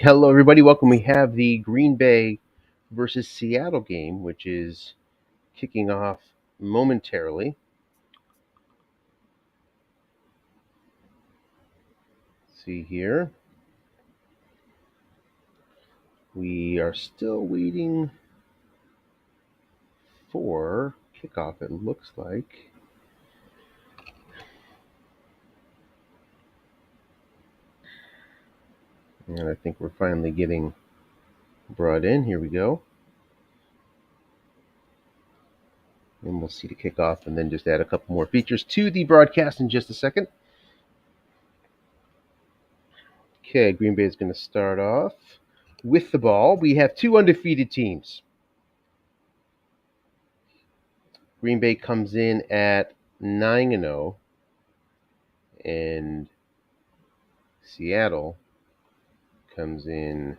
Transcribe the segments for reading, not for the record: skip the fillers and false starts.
Hello, everybody. Welcome. We have the Green Bay versus Seattle game, which is kicking off momentarily. Let's see here. We are still waiting for kickoff, it looks like. And I think we're finally getting brought in. Here we go. And we'll see the kickoff and then just add a couple more features to the broadcast in just a second. Okay, Green Bay is going to start off with the ball. We have two undefeated teams. Green Bay comes in at 9-0, and Seattle comes in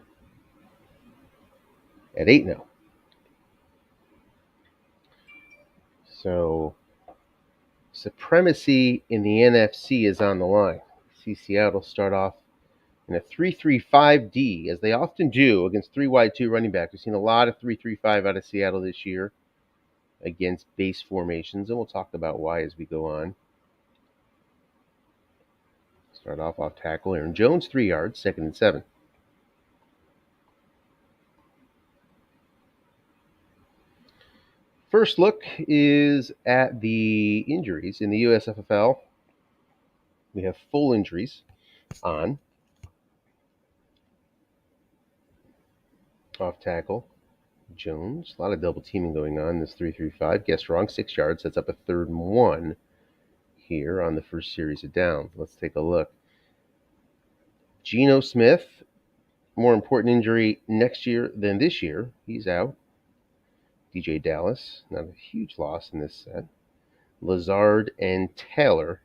at 8-0. So supremacy in the NFC is on the line. See Seattle start off in a 3-3-5D, as they often do against 3 wide 2 running backs. We've seen a lot of 3-3-5 out of Seattle this year against base formations, and we'll talk about why as we go on. Start off tackle. Aaron Jones, 3 yards, 2nd and 7. First look is at the injuries in the USFFL. We have full injuries on. Off tackle, Jones. A lot of double teaming going on. This 3-3-5. Guessed wrong, 6 yards. Sets up a 3rd and 1 here on the first series of downs. Let's take a look. Geno Smith, more important injury next year than this year. He's out. DJ Dallas, not a huge loss in this set. Lazard and Taylor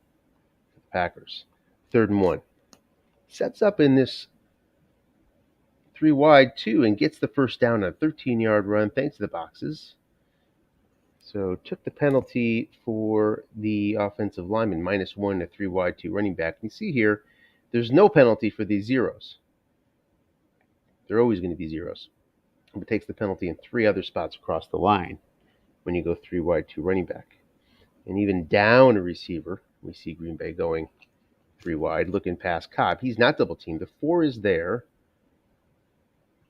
for the Packers. 3rd and 1. Sets up in this 3 wide 2 and gets the first down on a 13-yard run thanks to the boxes. So took the penalty for the offensive lineman, -1 to 3 wide 2 running back. You see here, there's no penalty for these zeros. They're always going to be zeros. But takes the penalty in 3 other spots across the line when you go 3 wide 2 running back. And even down a receiver, we see Green Bay going 3 wide, looking past Cobb. He's not double teamed. The 4 is there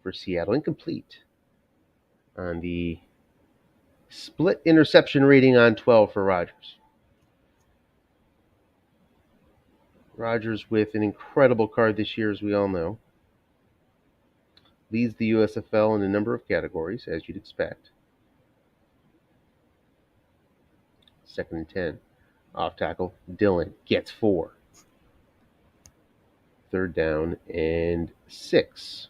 for Seattle, incomplete on the split interception rating on 12 for Rodgers. Rodgers with an incredible card this year, as we all know. Leads the USFL in a number of categories, as you'd expect. 2nd and 10. Off tackle, Dillon gets 4. 3rd down and 6.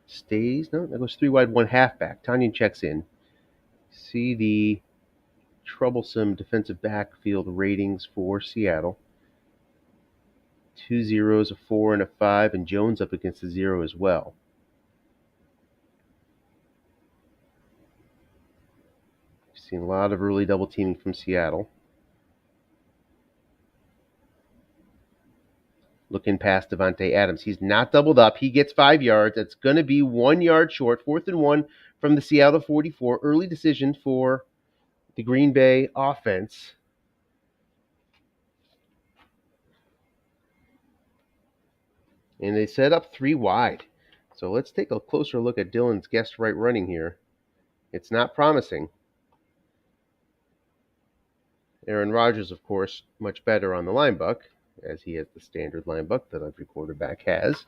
Stays. No, that goes 3 wide, 1 halfback. Tanyan checks in. See the troublesome defensive backfield ratings for Seattle. 2 zeros, a 4, and a 5, and Jones up against a 0 as well. We've seen a lot of early double teaming from Seattle. Looking past Devontae Adams. He's not doubled up. He gets 5 yards. That's going to be 1 yard short. 4th and 1 from the Seattle 44. Early decision for the Green Bay offense. And they set up 3 wide. So let's take a closer look at Dillon's guest right running here. It's not promising. Aaron Rodgers, of course, much better on the line buck, as he has the standard line buck that every quarterback has,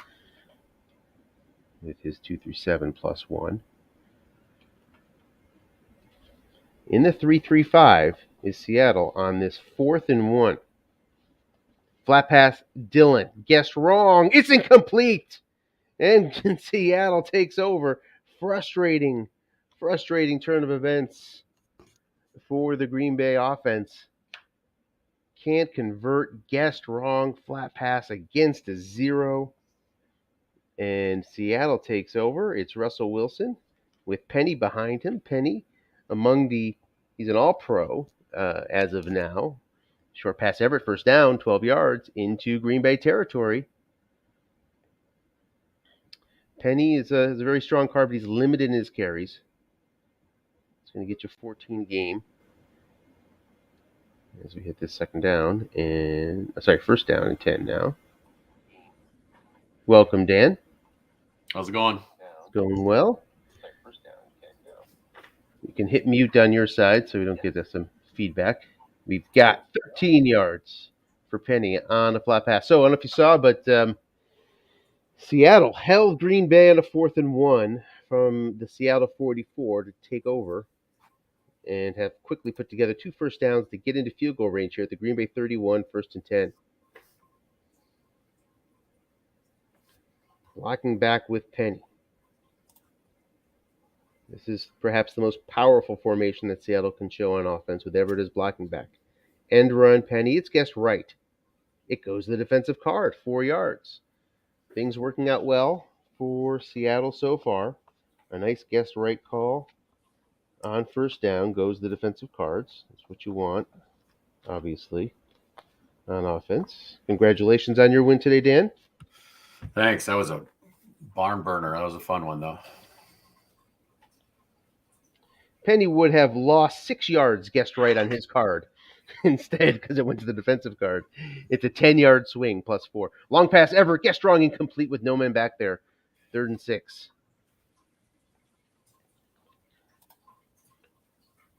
with his 2-3-7 plus 1. In the 3-3-5 is Seattle on this 4th and 1. Flat pass, Dillon. Guessed wrong. It's incomplete. And Seattle takes over. Frustrating turn of events for the Green Bay offense. Can't convert. Guessed wrong. Flat pass against a 0. And Seattle takes over. It's Russell Wilson with Penny behind him. Penny He's an all-pro as of now. Short pass Everett, first down, 12 yards into Green Bay territory. Penny is a very strong card, but he's limited in his carries. It's going to get you 14 game as we hit this second down. First down and 10 now. Welcome, Dan. How's it going? It's going well. You can hit mute on your side so we don't get some feedback. We've got 13 yards for Penny on a flat pass. So I don't know if you saw, but Seattle held Green Bay on a 4th and 1 from the Seattle 44 to take over and have quickly put together 2 first downs to get into field goal range here at the Green Bay 31, 1st and 10. Locking back with Penny. This is perhaps the most powerful formation that Seattle can show on offense with Everett as blocking back. End run, Penny. It's guessed right. It goes to the defensive card, 4 yards. Things working out well for Seattle so far. A nice guessed right call on first down goes the defensive cards. That's what you want, obviously, on offense. Congratulations on your win today, Dan. Thanks. That was a barn burner. That was a fun one, though. Penny would have lost 6 yards guessed right on his card instead because it went to the defensive card. It's a 10-yard swing plus 4. Long pass, Everett, guessed wrong, incomplete with no man back there. 3rd and 6.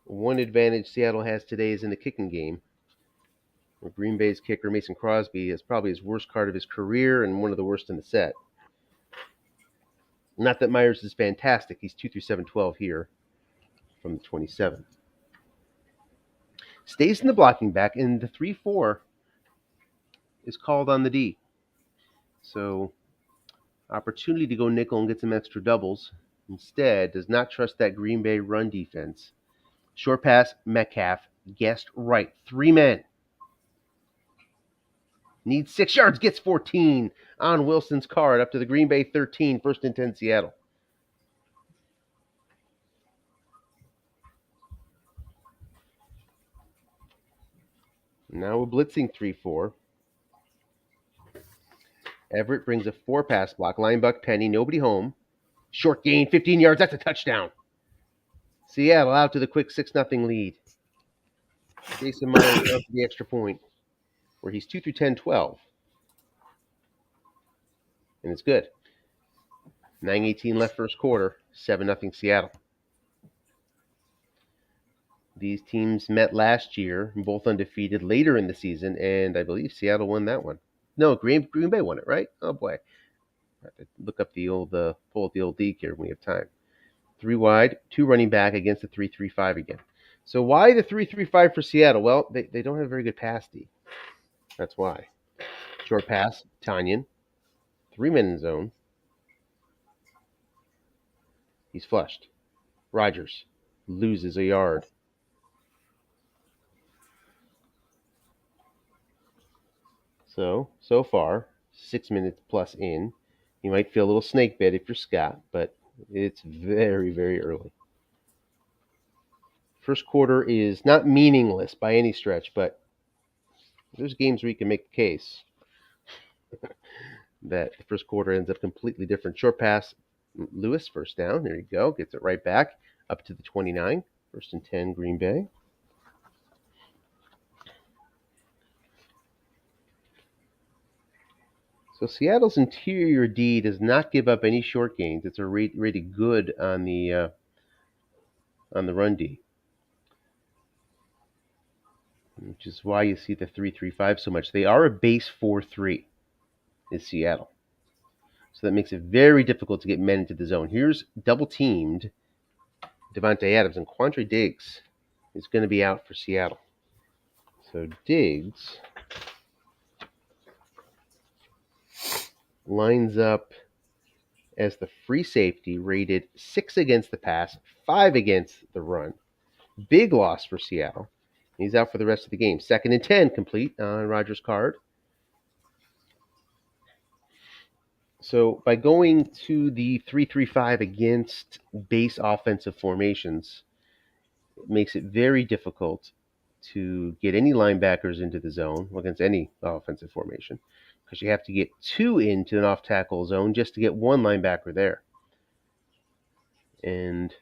One advantage Seattle has today is in the kicking game. Green Bay's kicker, Mason Crosby, is probably his worst card of his career and one of the worst in the set. Not that Myers is fantastic. He's 2 through 7-12 here from the 27. Stays in the blocking back, and the 3-4 is called on the D. So, opportunity to go nickel and get some extra doubles. Instead, does not trust that Green Bay run defense. Short pass, Metcalf, guessed right. 3 men. Needs 6 yards, gets 14 on Wilson's card up to the Green Bay 13, 1st and 10 Seattle. Now we're blitzing 3-4. Everett brings a 4-pass block. Linebuck Penny, nobody home. Short gain, 15 yards. That's a touchdown. Seattle out to the quick 6-0 lead. Jason Myers up to the extra point, where he's 2 through 10-12. And it's good. 9:18 left first quarter. 7-0 Seattle. These teams met last year, both undefeated later in the season, and I believe Seattle won that one. No, Green Bay won it, right? Oh boy, I have to look up pull up the old league here when we have time. 3 wide, 2 running back against the 3-3-5 again. So why the 3-3-5 for Seattle? Well, they don't have a very good pass D. That's why. Short pass, Tanyan, 3 men in zone. He's flushed. Rodgers loses a yard. So far, 6 minutes plus in. You might feel a little snake bit if you're Scott, but it's very, very early. First quarter is not meaningless by any stretch, but there's games where you can make the case that the first quarter ends up completely different. Short pass, Lewis, first down. There you go. Gets it right back up to the 29. 1st and 10, Green Bay. So Seattle's interior D does not give up any short gains. It's rated good on the run D, which is why you see the 3-3-5 so much. They are a base 4-3 in Seattle. So that makes it very difficult to get men into the zone. Here's double-teamed Devontae Adams, and Quandre Diggs is going to be out for Seattle. So Diggs lines up as the free safety, rated 6 against the pass, 5 against the run. Big loss for Seattle. He's out for the rest of the game. 2nd and 10 complete on Rodgers' card. So by going to the 3-3-5 against base offensive formations, It makes it very difficult to get any linebackers into the zone against any offensive formation because you have to get 2 into an off tackle zone just to get 1 linebacker there. And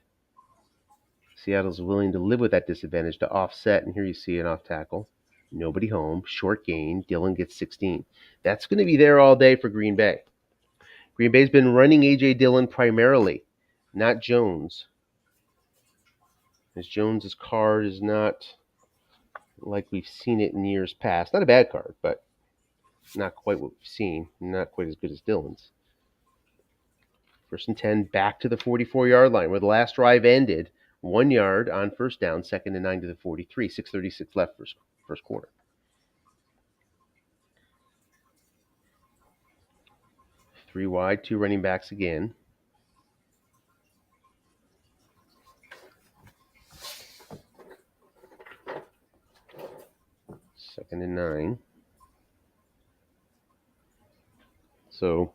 Seattle's willing to live with that disadvantage to offset. And here you see an off tackle. Nobody home. Short gain. Dillon gets 16. That's going to be there all day for Green Bay. Green Bay's been running A.J. Dillon primarily, not Jones. As Jones's card is not like we've seen it in years past. Not a bad card, but not quite what we've seen. Not quite as good as Dillon's. 1st and 10, back to the 44-yard line where the last drive ended. 1 yard on first down, 2nd and 9 to the 43. 6:36 left first quarter. Three wide, 2 running backs again. Second and 9. So,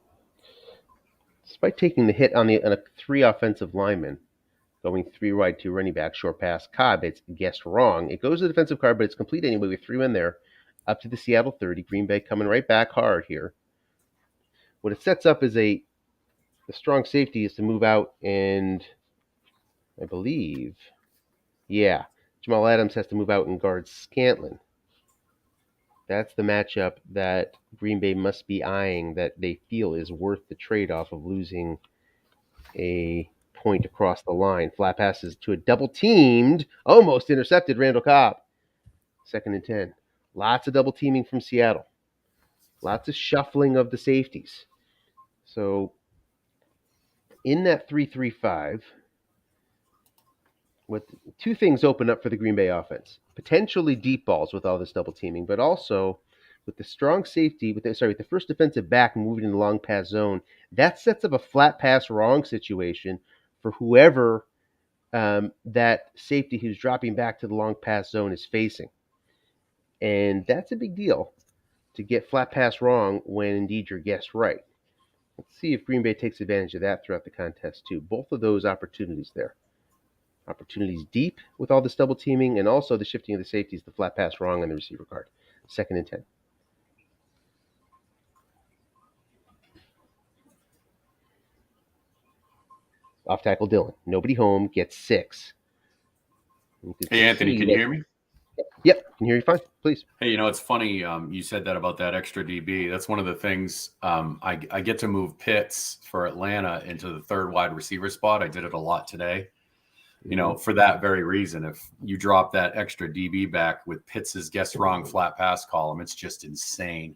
despite taking the hit on a 3 offensive linemen, going 3 wide, 2 running back, short pass, Cobb, it's guessed wrong. It goes to the defensive card, but it's complete anyway with 3 men there, up to the Seattle 30. Green Bay coming right back hard here. What it sets up is the strong safety is to move out, and I believe, Jamal Adams has to move out and guard Scantlin. That's the matchup that Green Bay must be eyeing that they feel is worth the trade-off of losing a point across the line. Flat passes to a double-teamed, almost intercepted Randall Cobb. 2nd and 10. Lots of double teaming from Seattle. Lots of shuffling of the safeties. So in that 3-3-5, what 2 things open up for the Green Bay offense. Potentially deep balls with all this double teaming, but also with the strong safety, with the first defensive back moving in the long pass zone, that sets up a flat pass wrong situation for whoever that safety who's dropping back to the long pass zone is facing. And that's a big deal to get flat pass wrong when indeed you're guessed right. Let's see if Green Bay takes advantage of that throughout the contest too. Both of those opportunities there. Opportunities deep with all this double teaming and also the shifting of the safeties, the flat pass wrong on the receiver card. 2nd and 10. Off tackle Dillon. Nobody home, gets 6. Hey, Anthony, can you hear me? Yep, can hear you fine. Please. Hey, it's funny. You said that about that extra DB. That's one of the things. I get to move Pitts for Atlanta into the 3rd wide receiver spot. I did it a lot today. For that very reason. If you drop that extra DB back with Pitts's guess wrong flat pass column, it's just insane.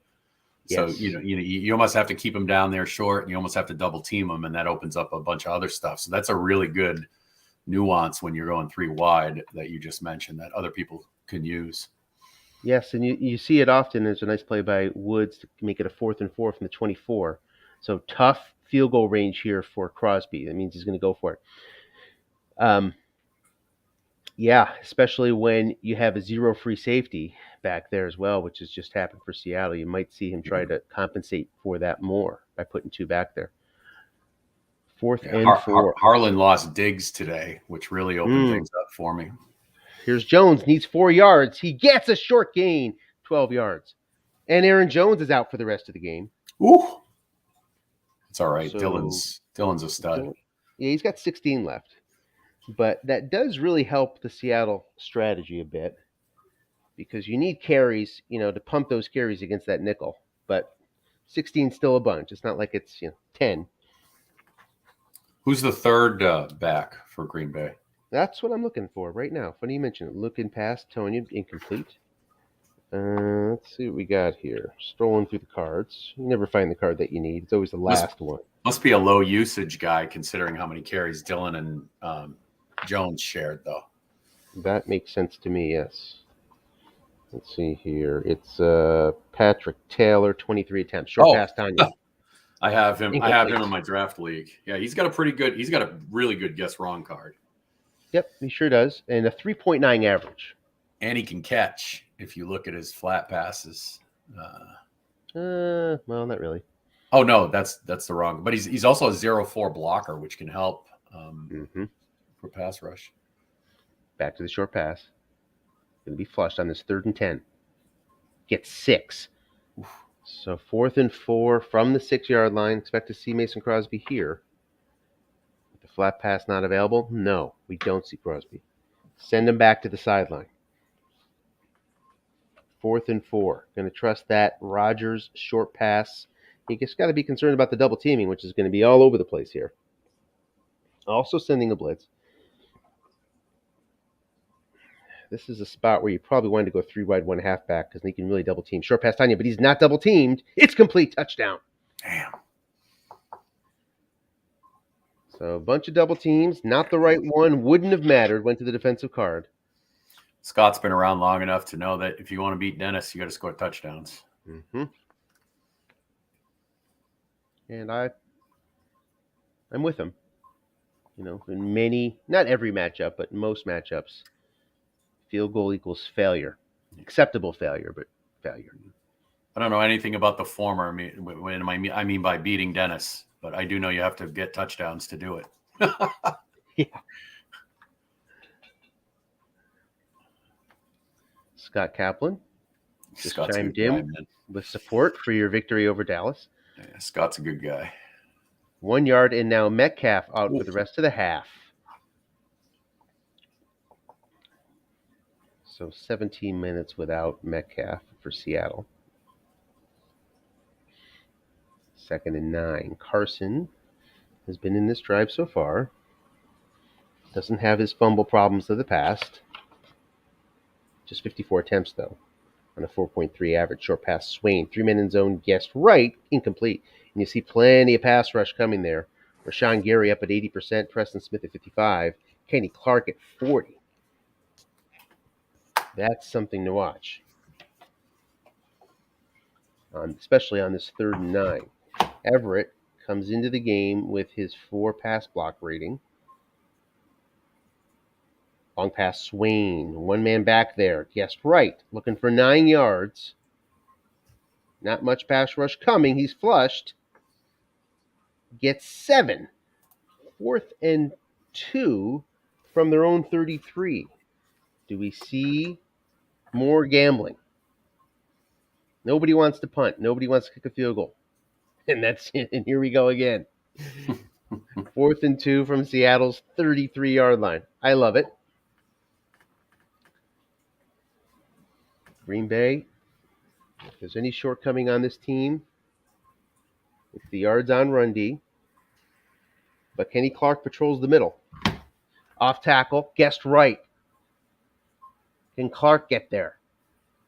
Yes. So, you almost have to keep him down there short, and you almost have to double team him, and that opens up a bunch of other stuff. So that's a really good nuance when you're going 3 wide that you just mentioned that other people can use. Yes, and you see it often. There's a nice play by Woods to make it a 4th and 4 from the 24. So tough field goal range here for Crosby. That means he's going to go for it. Especially when you have a 0 free safety back there as well, which has just happened for Seattle. You might see him try to compensate for that more by putting 2 back there. 4th and 4. Harlan lost Diggs today, which really opened things up for me. Here's Jones, needs 4 yards. He gets a short gain, 12 yards. And Aaron Jones is out for the rest of the game. Ooh. It's all right. So, Dillon's a stud. Yeah, he's got 16 left. But that does really help the Seattle strategy a bit because you need carries, to pump those carries against that nickel. But 16 is still a bunch. It's not like it's 10. Who's the 3rd back for Green Bay? That's what I'm looking for right now. Funny you mention it. Looking past Tony, incomplete. Let's see what we got here. Strolling through the cards. You never find the card that you need. It's always the last one. Must be a low usage guy considering how many carries Dillon and Jones shared, though. That makes sense to me, yes. Let's see here. It's Patrick Taylor, 23 attempts. Short pass, Tanya. I have him. I have him in my draft league. Yeah, he's got a really good guess wrong card. Yep, he sure does. And a 3.9 average. And he can catch if you look at his flat passes. Well, not really. Oh no, that's the wrong. But he's also a 0-4 blocker, which can help for pass rush. Back to the short pass. Going to be flushed on this 3rd and 10. Gets 6. So 4th and 4 from the 6-yard line. Expect to see Mason Crosby here. With the flat pass not available? No, we don't see Crosby. Send him back to the sideline. 4th and 4. Going to trust that Rodgers short pass. You just got to be concerned about the double teaming, which is going to be all over the place here. Also sending a blitz. This is a spot where you probably wanted to go 3 wide, 1 halfback because he can really double team. Short pass Tanya, but he's not double teamed. It's complete. Touchdown. Damn. So a bunch of double teams. Not the right one. Wouldn't have mattered. Went to the defensive card. Scott's been around long enough to know that if you want to beat Dennis, you got to score touchdowns. Mm-hmm. And I'm with him. You know, in many, not every matchup, but most matchups, field goal equals failure. Acceptable failure, but failure. I don't know anything about the former. I mean by beating Dennis, but I do know you have to get touchdowns to do it. Yeah. Scott Kaplan just Scott's chimed in with support for your victory over Dallas. Yeah, Scott's a good guy. 1 yard, and now Metcalf out for the rest of the half. So 17 minutes without Metcalf for Seattle. 2nd and 9. Carson has been in this drive so far. Doesn't have his fumble problems of the past. Just 54 attempts, though, on a 4.3 average. Short pass, Swain. 3-man in zone, guessed right, incomplete. And you see plenty of pass rush coming there. Rashawn Gary up at 80%, Preston Smith at 55%, Kenny Clark at 40%. That's something to watch, especially on this 3rd and 9. Everett comes into the game with his 4 pass block rating. Long pass, Swain. 1 man back there. Guessed right. Looking for 9 yards. Not much pass rush coming. He's flushed. Gets 7. 4th and 2 from their own 33. Do we see more gambling? Nobody wants to punt. Nobody wants to kick a field goal. And that's it. And here we go again. 4th and 2 from Seattle's 33-yard line. I love it. Green Bay, if there's any shortcoming on this team, it's the yards on run D. But Kenny Clark patrols the middle. Off tackle, guessed right. Can Clark get there?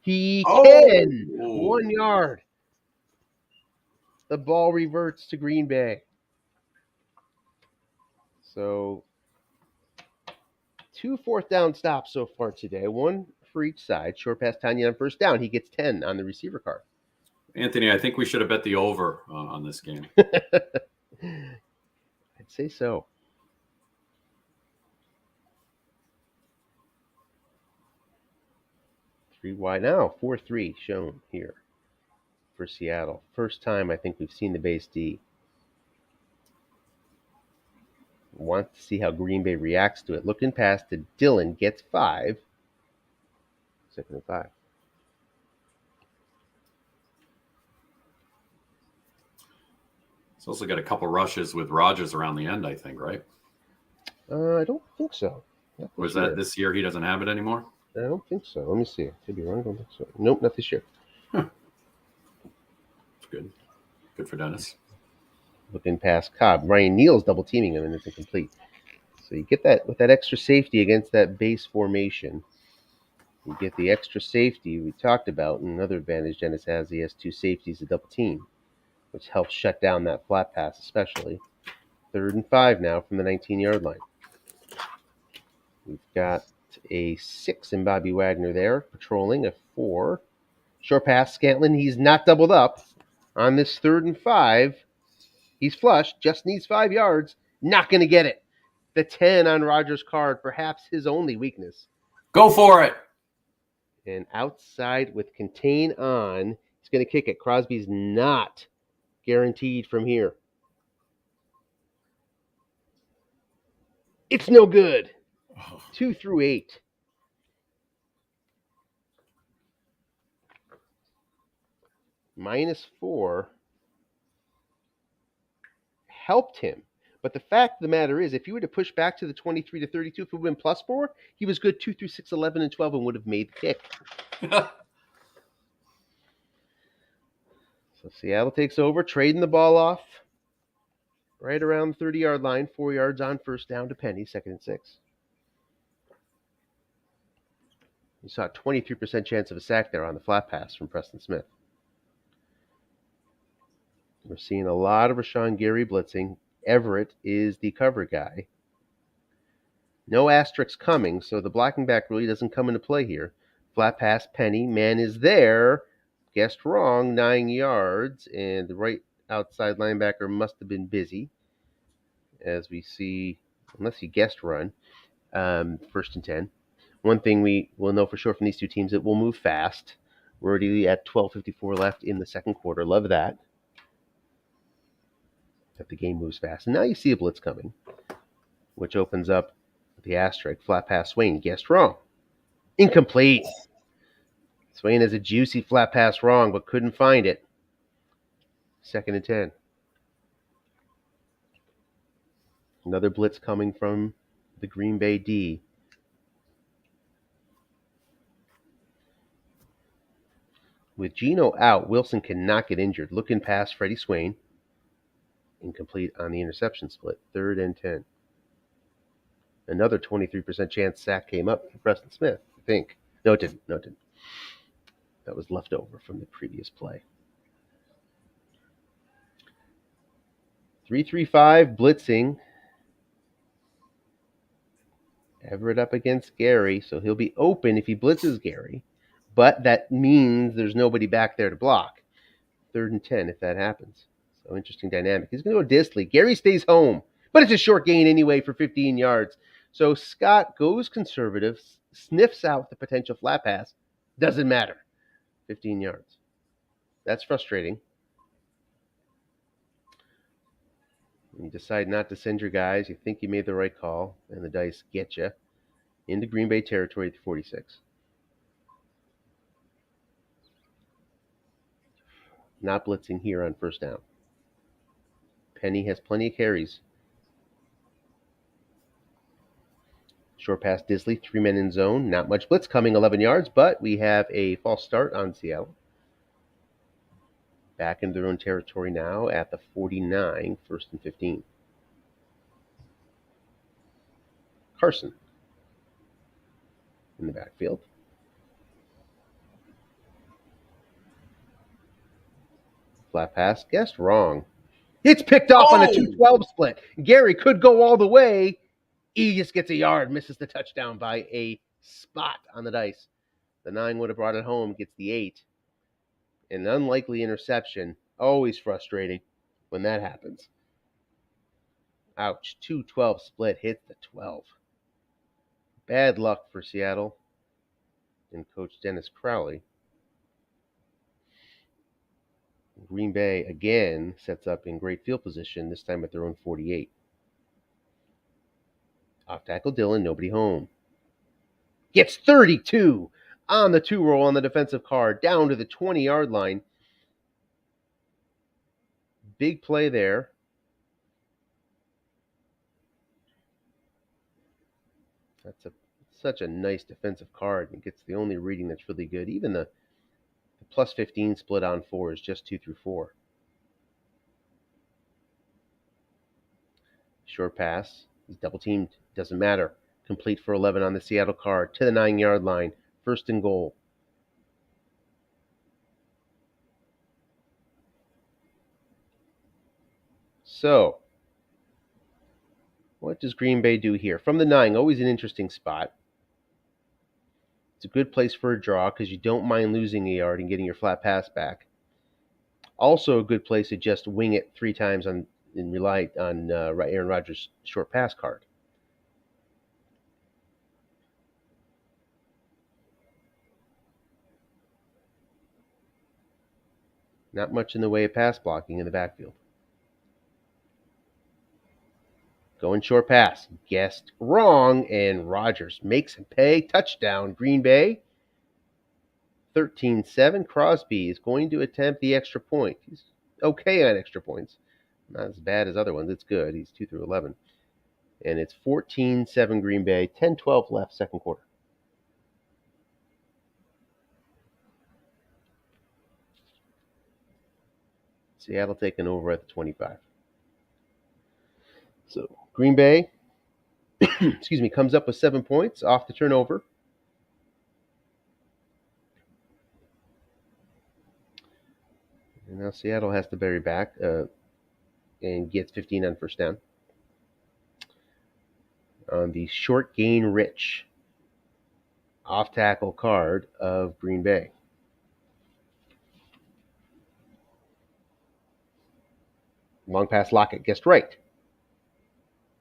He can. 1 yard. The ball reverts to Green Bay. So 2 4th down stops so far today. 1 for each side. Short pass Tanya on 1st down. He gets 10 on the receiver card. Anthony, I think we should have bet the over on this game. I'd say so. 3 wide now. 4-3 shown here for Seattle. First time I think we've seen the base D. Want to see how Green Bay reacts to it. Looking past to Dillon, gets 5. 2nd and 5. It's also got a couple rushes with Rodgers around the end, I think, right? I don't think so. Was that this year? He doesn't have it anymore? I don't think so. Let me see. I could be wrong. I don't think so. Nope, not this year. It's good. Good for Dennis. Looking past Cobb. Ryan Neal's double teaming him, and it's incomplete. So you get that with that extra safety against that base formation. You get the extra safety we talked about, and another advantage Dennis has. He has 2 safeties to double team, which helps shut down that flat pass, especially. 3rd and 5 now from the 19-yard line. We've got a 6 in Bobby Wagner there, patrolling a 4. Short pass, Scantlin. He's not doubled up on this 3rd and 5. He's flushed, just needs 5 yards. Not going to get it. The 10 on Rodgers' card, perhaps his only weakness. Go for it. And outside with contain on, he's going to kick it. Crosby's not guaranteed from here. It's no good. Oh. 2 through 8. -4 helped him. But the fact of the matter is, if he were to push back to the 23 to 32, if it would have been +4, he was good 2 through 6, 11, and 12, and would have made the kick. So Seattle takes over, trading the ball off right around the 30-yard line, 4 yards on first down to Penny, 2nd and 6. You saw a 23% chance of a sack there on the flat pass from Preston Smith. We're seeing a lot of Rashawn Gary blitzing. Everett is the cover guy. No asterisks coming, so the blocking back really doesn't come into play here. Flat pass, Penny. Man is there. Guessed wrong, 9 yards, and the right outside linebacker must have been busy. As we see, unless he guessed run, 1st and 10. One thing we will know for sure from these two teams, it will move fast. We're already at 12:54 left in the second quarter. Love that the game moves fast. And now you see a blitz coming, which opens up the asterisk. Flat pass, Swain. Guessed wrong. Incomplete. Swain has a juicy flat pass wrong, but couldn't find it. 2nd and 10. Another blitz coming from the Green Bay D. With Geno out, Wilson cannot get injured. Looking past Freddie Swain. Incomplete on the interception split. 3rd and 10. Another 23% chance sack came up for Preston Smith, I think. No, it didn't. That was left over from the previous play. 3-3-5 blitzing. Everett up against Gary, so he'll be open if he blitzes Gary. But that means there's nobody back there to block. 3rd and 10 if that happens. So interesting dynamic. He's going to go Disley. Gary stays home, but it's a short gain anyway for 15 yards. So Scott goes conservative, sniffs out the potential flat pass. Doesn't matter. 15 yards. That's frustrating. When you decide not to send your guys, you think you made the right call, and the dice get you into Green Bay territory at 46. Not blitzing here on 1st down. Penny has plenty of carries. Short pass Disley, 3 men in zone. Not much blitz coming, 11 yards, but we have a false start on Seattle. Back into their own territory now at the 49, 1st and 15. Carson in the backfield. Flat pass, guessed wrong. It's picked off on a 2-12 split. Gary could go all the way. He just gets a yard, misses the touchdown by a spot on the dice. The 9 would have brought it home, gets the 8. An unlikely interception, always frustrating when that happens. Ouch, 2-12 split, hits the 12. Bad luck for Seattle and Coach Dennis Crowley. Green Bay again sets up in great field position, this time at their own 48. Off tackle Dillon, nobody home. Gets 32 on the 2-roll on the defensive card, down to the 20-yard line. Big play there. That's such a nice defensive card. It gets the only reading that's really good. Even the plus 15 split on 4 is just 2 through 4. Short pass. He's double teamed. Doesn't matter. Complete for 11 on the Seattle card to the 9-yard line. 1st and goal. So, what does Green Bay do here? From the 9, always an interesting spot. It's a good place for a draw because you don't mind losing a yard and getting your flat pass back. Also a good place to just wing it 3 times and rely on Aaron Rodgers' short pass card. Not much in the way of pass blocking in the backfield. Going short pass. Guessed wrong, and Rodgers makes him pay. Touchdown, Green Bay. 13-7. Crosby is going to attempt the extra point. He's okay on extra points. Not as bad as other ones. It's good. He's 2 through 11. And it's 14-7 Green Bay. 10-12 left, second quarter. Seattle taking over at the 25. So Green Bay, comes up with 7 points off the turnover. And now Seattle has to bury back and gets 15 on first down. On the short gain rich off tackle card of Green Bay. Long pass, Lockett guessed right.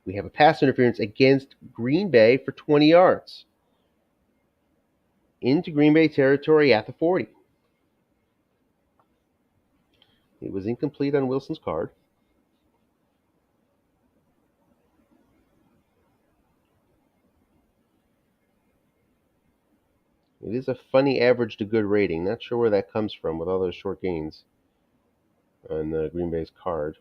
We have a pass interference against Green Bay for 20 yards. Into Green Bay territory at the 40. It was incomplete on Wilson's card. It is a funny average to good rating. Not sure where that comes from with all those short gains on Green Bay's card.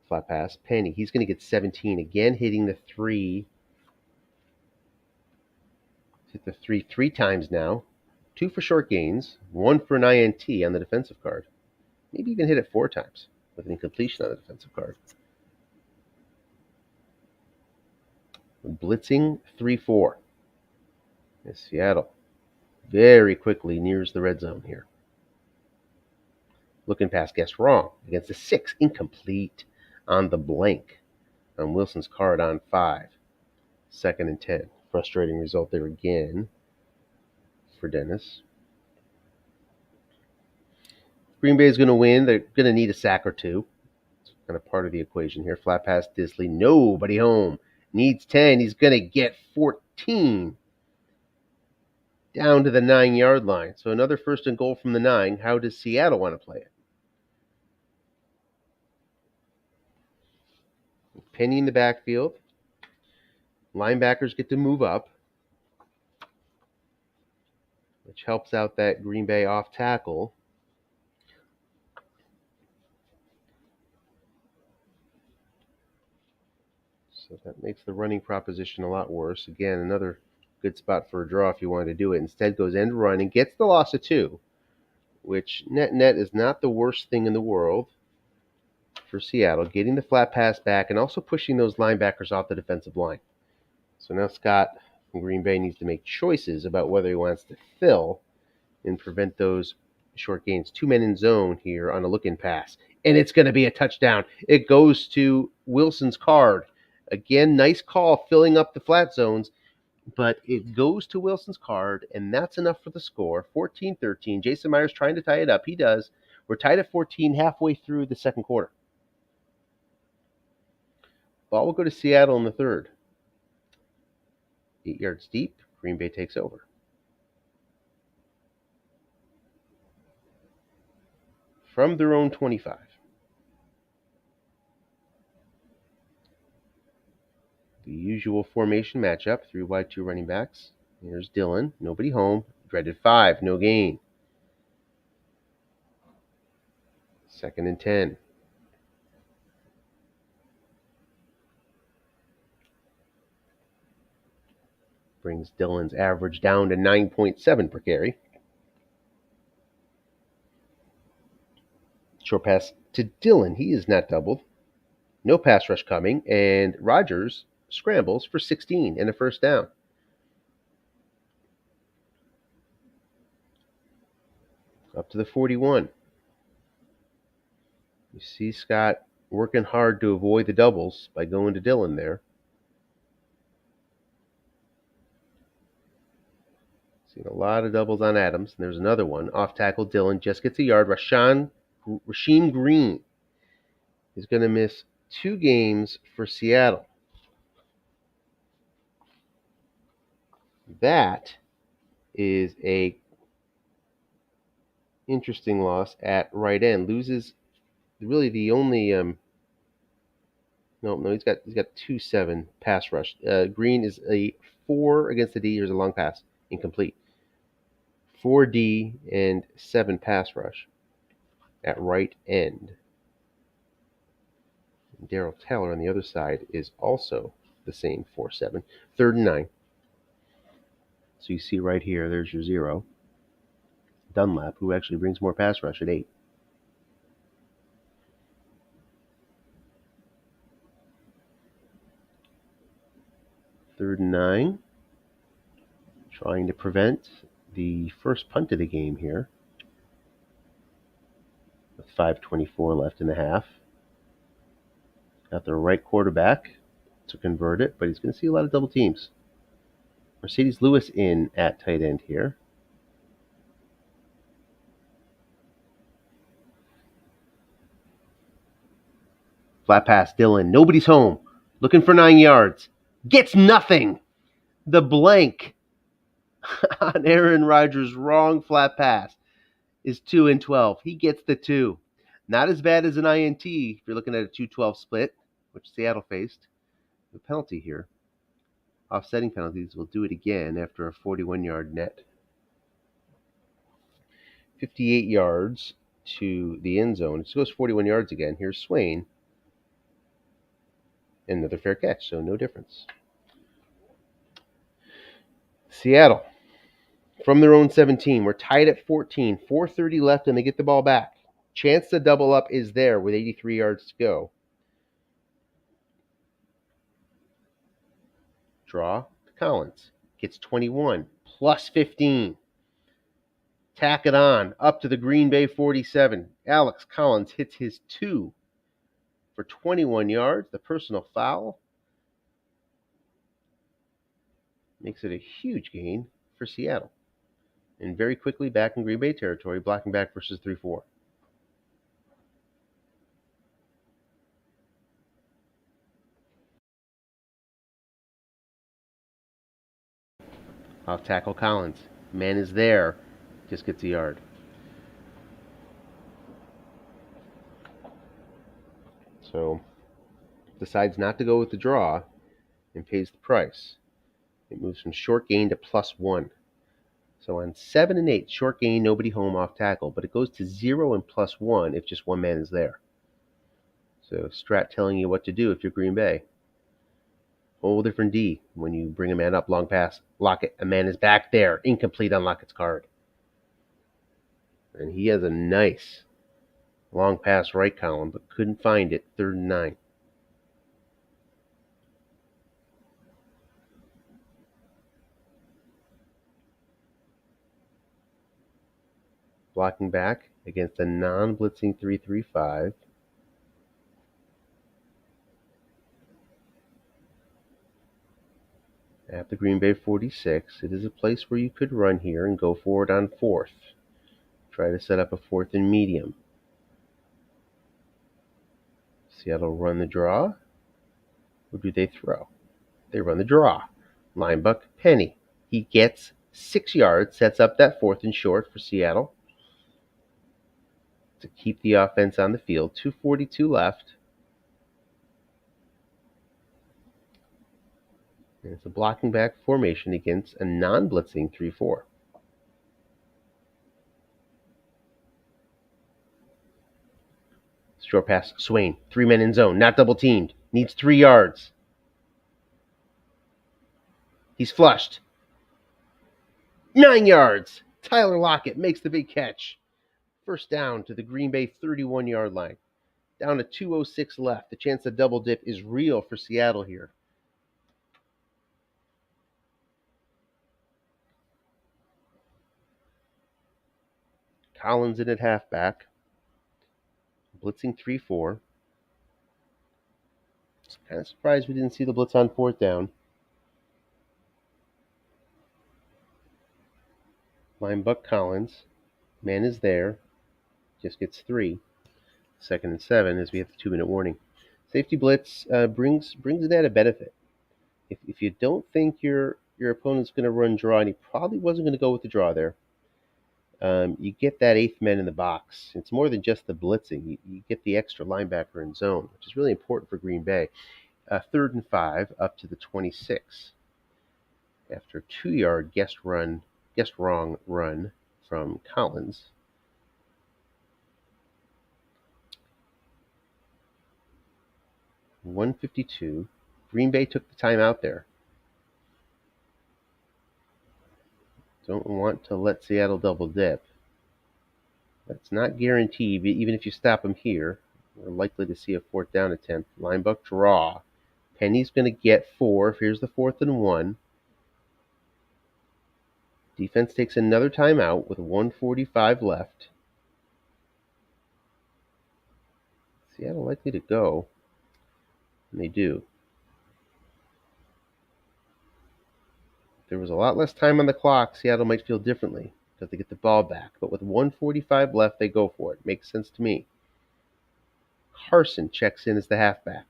Flat pass. Penny, he's going to get 17 again, hitting the 3. Hit the 3 times now. 2 for short gains, 1 for an INT on the defensive card. Maybe even hit it 4 times with an incompletion on the defensive card. Blitzing 3-4. Seattle very quickly nears the red zone here. Looking pass, guessed wrong. Against the 6, incomplete on the blank. On Wilson's card on 5. 2nd and 10. Frustrating result there again for Dennis. Green Bay is going to win. They're going to need a sack or 2. It's kind of part of the equation here. Flat pass, Disley. Nobody home. Needs 10. He's going to get 14. Down to the 9-yard line. So another 1st and goal from the 9. How does Seattle want to play it? Penny in the backfield. Linebackers get to move up, which helps out that Green Bay off tackle. So that makes the running proposition a lot worse. Again, another good spot for a draw if you wanted to do it. Instead goes end run and gets the loss of 2, which net is not the worst thing in the world for Seattle, getting the flat pass back and also pushing those linebackers off the defensive line. So now Scott from Green Bay needs to make choices about whether he wants to fill and prevent those short gains. 2 men in zone here on a look-in pass. And it's going to be a touchdown. It goes to Wilson's card. Again, nice call filling up the flat zones, but it goes to Wilson's card, and that's enough for the score. 14-13. Jason Myers trying to tie it up. He does. We're tied at 14 halfway through the second quarter. Ball will go to Seattle in the 3rd. 8 yards deep. Green Bay takes over. From their own 25. The usual formation matchup, 3 wide, 2 running backs. Here's Dillon, nobody home. Dreaded 5, no gain. 2nd and 10. Brings Dillon's average down to 9.7 per carry. Short pass to Dillon. He is not doubled. No pass rush coming, and Rodgers scrambles for 16 and a 1st down. Up to the 41. You see Scott working hard to avoid the doubles by going to Dillon there. Seen a lot of doubles on Adams. And there's another one. Off tackle, Dillon just gets a yard. Rasheem Green is going to miss 2 games for Seattle. That is a interesting loss at right end. Loses really the only No, he's got 2-7 pass rush. Green is a 4 against the D. Here's a long pass, incomplete. 4D and 7 pass rush at right end. Daryl Taylor on the other side is also the same 4-7. 3rd and 9. So you see right here, there's your 0. Dunlap, who actually brings more pass rush at 8. Third and 9. Trying to prevent the first punt of the game here. With 5:24 left in the half. Got the right quarterback to convert it, but he's going to see a lot of double teams. Mercedes Lewis in at tight end here. Flat pass, Dillon. Nobody's home. Looking for 9 yards. Gets nothing. The blank on Aaron Rodgers' wrong flat pass is 2 and 12. He gets the 2. Not as bad as an INT if you're looking at a 2-12 split, which Seattle faced. The penalty here. Offsetting penalties will do it again after a 41-yard net. 58 yards to the end zone. It goes 41 yards again. Here's Swain. Another fair catch, so no difference. Seattle, from their own 17. We're tied at 14. 4:30 left, and they get the ball back. Chance to double up is there with 83 yards to go. Draw to Collins. Gets 21. Plus 15. Tack it on. Up to the Green Bay 47. Alex Collins hits his 2 for 21 yards. The personal foul makes it a huge gain for Seattle. And very quickly back in Green Bay territory, blocking back versus 3-4. Off tackle Collins. Man is there. Just gets a yard. So decides not to go with the draw and pays the price. It moves from short gain to +1. So on 7 and 8, short gain, nobody home off tackle, but it goes to 0 and +1 if just one man is there. So Strat telling you what to do if you're Green Bay. Whole different D when you bring a man up, long pass, Lockett, a man is back there, incomplete on Lockett's card. And he has a nice long pass right column, but couldn't find it, 3rd and 9. Blocking back against a non-blitzing 3-3-5. At the Green Bay 46, it is a place where you could run here and go forward on 4th. Try to set up a 4th and medium. Seattle run the draw, or do they throw? They run the draw. Linebuck Penny. He gets 6 yards, sets up that 4th and short for Seattle to keep the offense on the field. 2:42 left. And it's a blocking back formation against a non-blitzing 3-4. Short pass, Swain. 3 men in zone, not double teamed. Needs 3 yards. He's flushed. 9 yards. Tyler Lockett makes the big catch. First down to the Green Bay 31-yard line. Down to 2:06 left. The chance to double dip is real for Seattle here. Collins in at halfback. Blitzing 3-4. Kind of surprised we didn't see the blitz on 4th down. Linebuck Collins. Man is there. Just gets 3. 2nd and 7 as we have the 2-minute warning. Safety blitz brings an added benefit. If you don't think your opponent's going to run draw, and he probably wasn't going to go with the draw there, You get that eighth man in the box. It's more than just the blitzing. You get the extra linebacker in zone, which is really important for Green Bay. 3rd and 5 up to the 26. After a 2-yard guessed wrong run from Collins. .152. Green Bay took the time out there. Don't want to let Seattle double dip. That's not guaranteed. Even if you stop them here, we're likely to see a 4th down attempt. Linebuck draw. Penny's going to get 4. Here's the 4th and 1. Defense takes another timeout with 1:45 left. Seattle likely to go. And they do. If there was a lot less time on the clock, Seattle might feel differently because they get the ball back. But with 1:45 left, they go for it. Makes sense to me. Carson checks in as the halfback.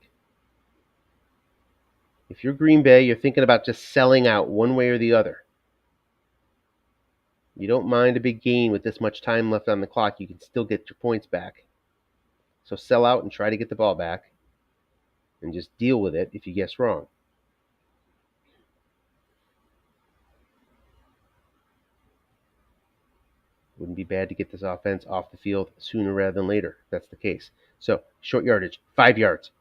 If you're Green Bay, you're thinking about just selling out one way or the other. You don't mind a big gain with this much time left on the clock. You can still get your points back. So sell out and try to get the ball back and just deal with it if you guess wrong. Wouldn't be bad to get this offense off the field sooner rather than later, if that's the case. So, short yardage, 5 yards.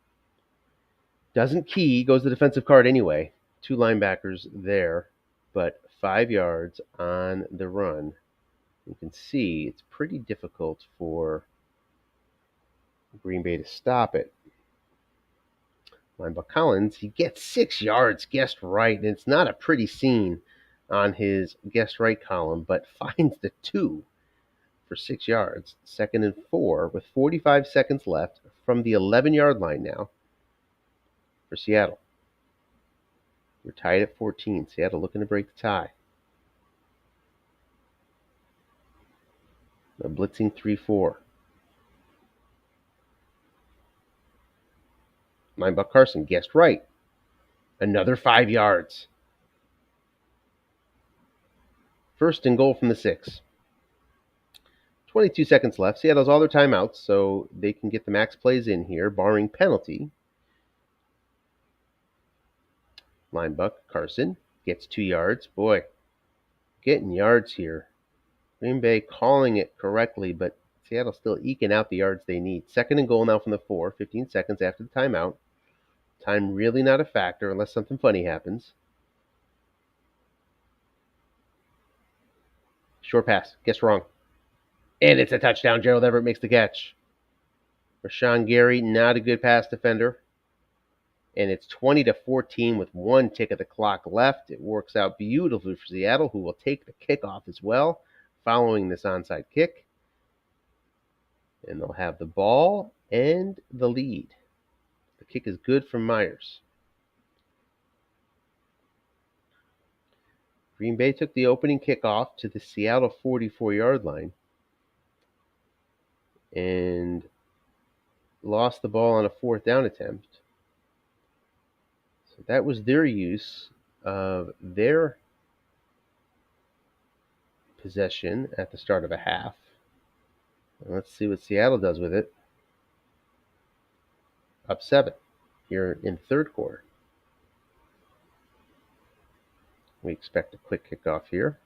Doesn't key, goes the defensive card anyway. 2 linebackers there, but 5 yards on the run. You can see it's pretty difficult for Green Bay to stop it. Linebacker Collins, he gets 6 yards guessed right, and it's not a pretty scene on his guessed right column, but finds the 2 for 6 yards. 2nd and 4 with 45 seconds left from the 11-yard line now for Seattle. We're tied at 14. Seattle looking to break the tie. A blitzing 3-4. Linebacker Carson guessed right. Another 5 yards. 1st and goal from the 6. 22 seconds left. Seattle's all their timeouts, so they can get the max plays in here, barring penalty. Linebacker Carson gets 2 yards. Boy, getting yards here. Green Bay calling it correctly, but Seattle still eking out the yards they need. 2nd and goal now from the 4, 15 seconds after the timeout. Time really not a factor unless something funny happens. Short pass. Guess wrong. And it's a touchdown. Gerald Everett makes the catch. Rashawn Gary, not a good pass defender. And it's 20-14 with 1 tick of the clock left. It works out beautifully for Seattle, who will take the kickoff as well, following this onside kick. And they'll have the ball and the lead. The kick is good from Myers. Green Bay took the opening kickoff to the Seattle 44-yard line and lost the ball on a 4th down attempt. So that was their use of their possession at the start of a half. And let's see what Seattle does with it. Up 7 here in the 3rd quarter. We expect a quick kickoff here.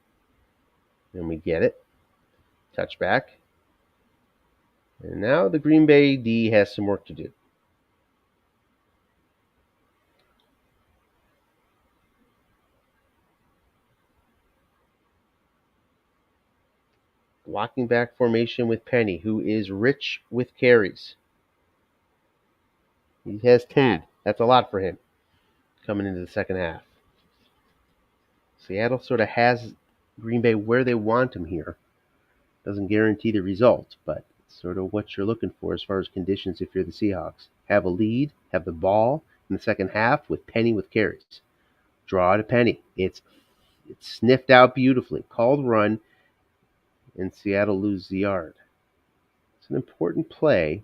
And we get it. Touchback. And now the Green Bay D has some work to do. Walking back formation with Penny, who is rich with carries. He has 10. That's a lot for him coming into the second half. Seattle sort of has Green Bay where they want him here. Doesn't guarantee the result, but it's sort of what you're looking for as far as conditions if you're the Seahawks. Have a lead, have the ball in the second half with Penny with carries. Draw to Penny. It's sniffed out beautifully. Called run, and Seattle loses the yard. It's an important play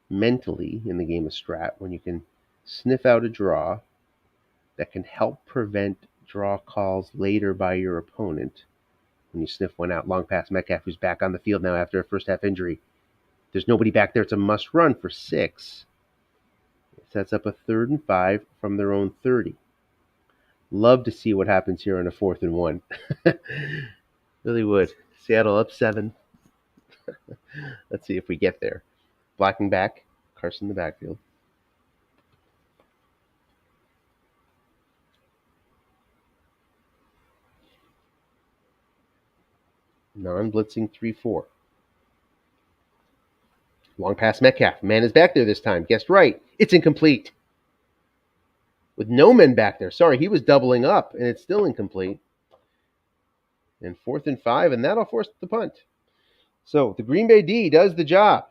mentally in the game of Strat when you can sniff out a draw that can help prevent draw calls later by your opponent when you sniff one out. Long pass Metcalf, who's back on the field now after a first half injury. There's nobody back there. It's a must run for 6. It sets up a 3rd and 5 from their own 30. Love to see what happens here on a 4th and 1. Really would. Seattle up 7. Let's see if we get there. Blocking back, Carson in the backfield. Non-blitzing 3-4. Long pass Metcalf. Man is back there this time. Guessed right. It's incomplete. With no men back there. Sorry, he was doubling up, and it's still incomplete. And 4th and 5, and that'll force the punt. So the Green Bay D does the job.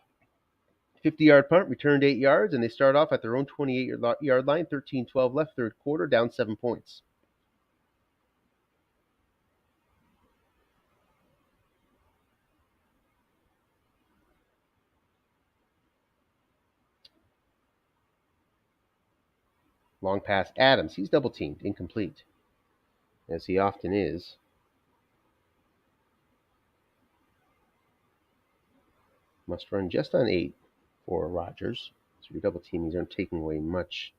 50-yard punt, returned 8 yards, and they start off at their own 28-yard line. 13-12 left, third quarter, down 7 points. Long pass, Adams. He's double-teamed, incomplete, as he often is. Must run just on 8 for Rodgers. So your double teamings aren't taking away much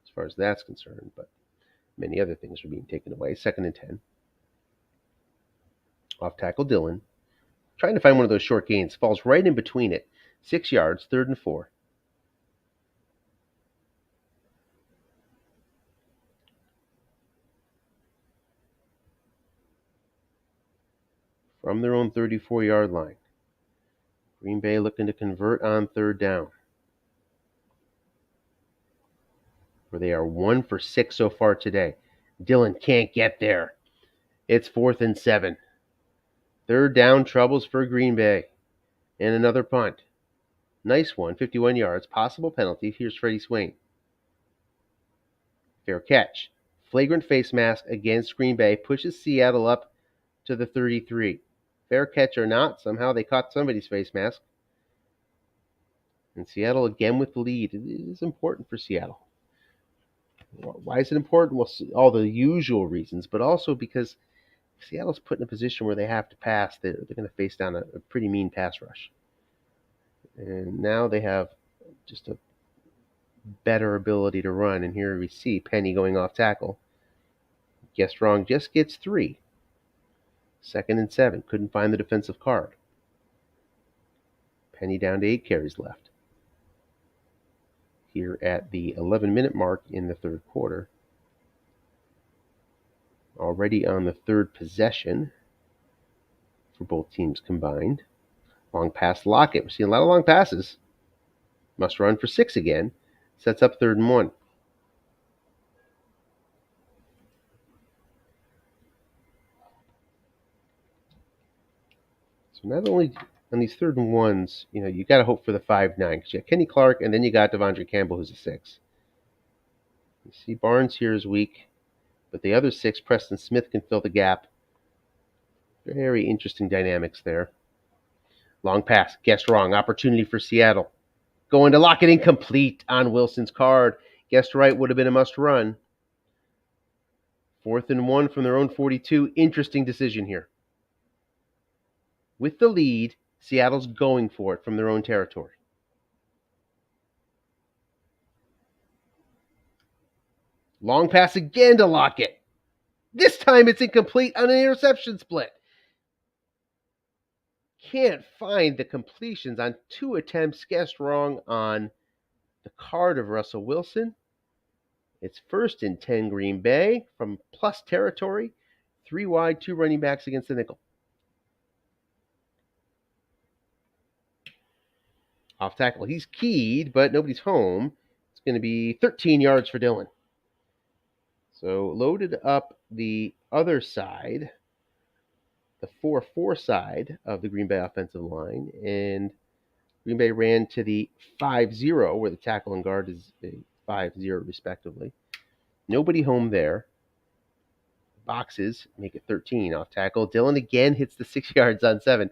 as far as that's concerned, but many other things are being taken away. 2nd and 10. Off tackle Dillon. Trying to find one of those short gains. Falls right in between it. 6 yards, 3rd and 4. From their own 34-yard line. Green Bay looking to convert on 3rd down, where they are 1 for 6 so far today. Dillon can't get there. It's 4th and 7. 3rd down troubles for Green Bay. And another punt. Nice one, 51 yards. Possible penalty. Here's Freddie Swain. Fair catch. Flagrant face mask against Green Bay. Pushes Seattle up to the 33. Fair catch or not, somehow they caught somebody's face mask. And Seattle again with the lead. It is important for Seattle. Why is it important? Well, all the usual reasons, but also because Seattle's put in a position where they have to pass. They're going to face down a pretty mean pass rush. And now they have just a better ability to run. And here we see Penny going off tackle. Guessed wrong, just gets 3. 2nd and 7. Couldn't find the defensive card. Penny down to 8 carries left. Here at the 11-minute mark in the 3rd quarter. Already on the 3rd possession for both teams combined. Long pass Lockett. We're seeing a lot of long passes. Must run for 6 again. Sets up 3rd and 1. So not only on these 3rd and 1s, you got to hope for the 5-9 because you got Kenny Clark and then you got Devondre Campbell, who's a 6. You see Barnes here is weak, but the other 6, Preston Smith, can fill the gap. Very interesting dynamics there. Long pass, guessed wrong. Opportunity for Seattle. Going to Lockett, incomplete on Wilson's card. Guessed right, would have been a must run. 4th and 1 from their own 42. Interesting decision here. With the lead, Seattle's going for it from their own territory. Long pass again to Lockett. This time it's incomplete on an interception split. Can't find the completions on 2 attempts. Guessed wrong on the card of Russell Wilson. It's 1st and 10 Green Bay from plus territory. 3 wide, 2 running backs against the nickel. Off tackle, he's keyed, but nobody's home. It's going to be 13 yards for Dillon. So loaded up the other side, the 4-4 side of the Green Bay offensive line, and Green Bay ran to the 5-0, where the tackle and guard is a 5-0 respectively. Nobody home there. Boxes make it 13 off tackle. Dillon again hits the 6 yards on 7.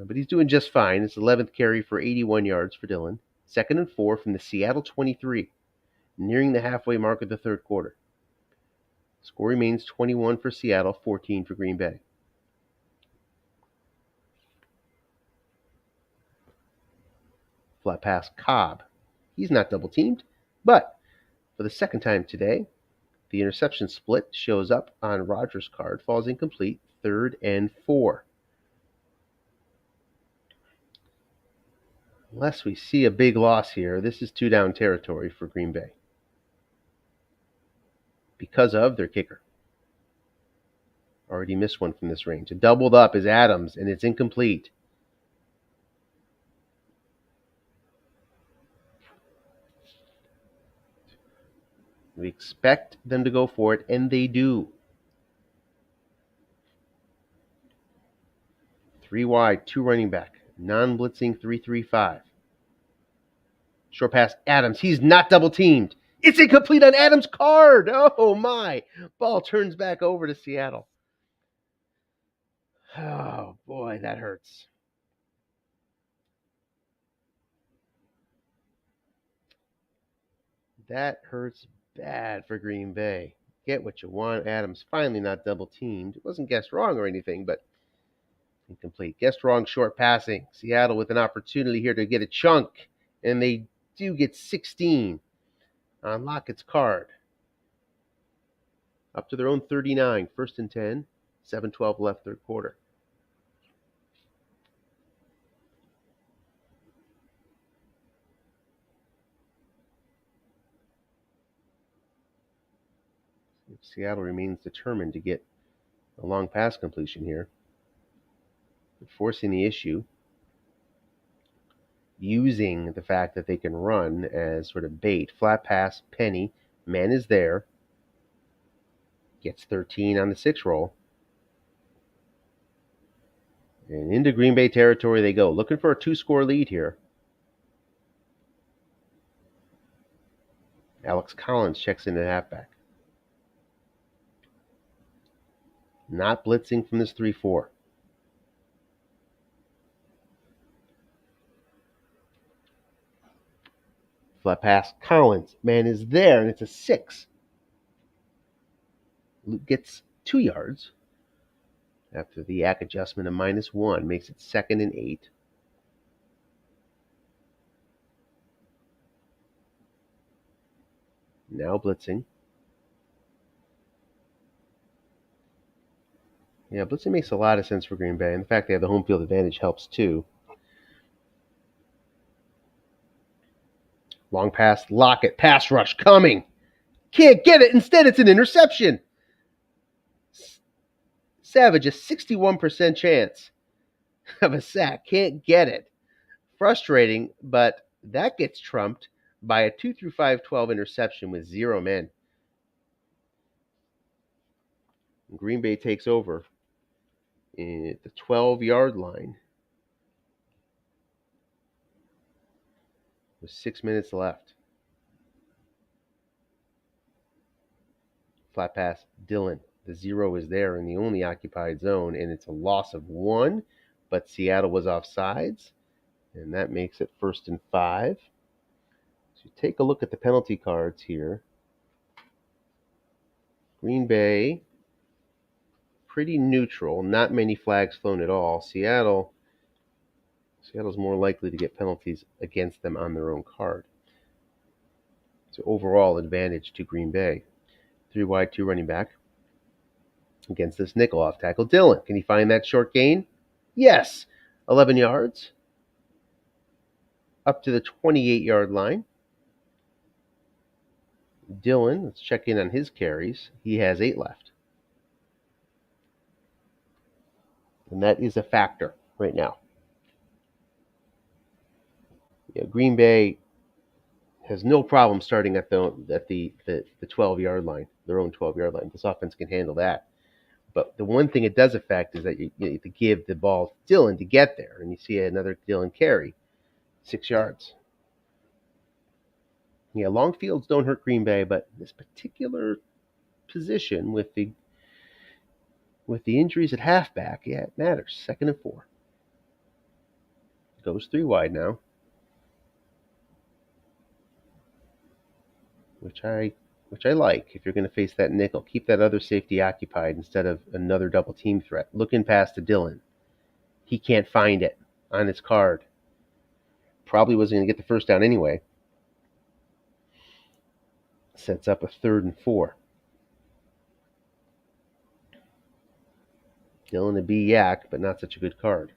But he's doing just fine. It's 11th carry for 81 yards for Dillon. 2nd and 4 from the Seattle 23, nearing the halfway mark of the 3rd quarter. Score remains 21 for Seattle, 14 for Green Bay. Flat pass Cobb. He's not double teamed, but for the second time today, the interception split shows up on Rogers' card, falls incomplete, 3rd and 4. Unless we see a big loss here, this is 2-down territory for Green Bay because of their kicker. Already missed one from this range. A doubled up is Adams, and it's incomplete. We expect them to go for it, and they do. 3 wide, 2 running back. Non-blitzing 3-3-5. Short pass, Adams. He's not double teamed. It's incomplete on Adams' card. Oh, my. Ball turns back over to Seattle. Oh, boy, that hurts. That hurts bad for Green Bay. Get what you want. Adams finally not double teamed. It wasn't guessed wrong or anything, but incomplete. Guessed wrong short passing. Seattle with an opportunity here to get a chunk, and they do get 16 on Lockett's card. Up to their own 39, 1st and 10, 7:12 left, third quarter. Seattle remains determined to get a long pass completion here. But forcing the issue, using the fact that they can run as sort of bait. Flat pass, Penny, man is there. Gets 13 on the 6 roll. And into Green Bay territory they go, looking for a 2-score lead here. Alex Collins checks in at halfback. Not blitzing from this 3-4. Flat pass, Collins. Man is there, and it's a 6. Luke gets 2 yards after the yak adjustment of -1. Makes it 2nd and 8. Now blitzing. Yeah, blitzing makes a lot of sense for Green Bay. And the fact they have the home field advantage helps too. Long pass, Lockett, pass rush coming. Can't get it. Instead, it's an interception. Savage, a 61% chance of a sack. Can't get it. Frustrating, but that gets trumped by a 2-5-12 interception with 0 men. Green Bay takes over at the 12-yard line with 6 minutes left. Flat pass, Dillon. The 0 is there in the only occupied zone, and it's a loss of 1, but Seattle was offsides, and that makes it 1st and 5. So take a look at the penalty cards here. Green Bay, pretty neutral, not many flags flown at all. Seattle's more likely to get penalties against them on their own card. So overall advantage to Green Bay. 3 wide, 2 running back against this nickel off tackle. Dillon, can he find that short gain? Yes. 11 yards. Up to the 28-yard line. Dillon, let's check in on his carries. He has 8 left. And that is a factor right now. Yeah, Green Bay has no problem starting at the 12-yard line, their own 12-yard line. This offense can handle that. But the one thing it does affect is that you have to give the ball to Dillon to get there. And you see another Dillon carry, 6 yards. Yeah, long fields don't hurt Green Bay, but this particular position with the injuries at halfback, yeah, it matters. 2nd and 4. Goes 3 wide now. Which I like. If you're going to face that nickel, keep that other safety occupied instead of another double team threat. Looking past to Dillon. He can't find it on his card. Probably wasn't going to get the first down anyway. Sets up a 3rd and 4. Dylan a B Yak, but not such a good card.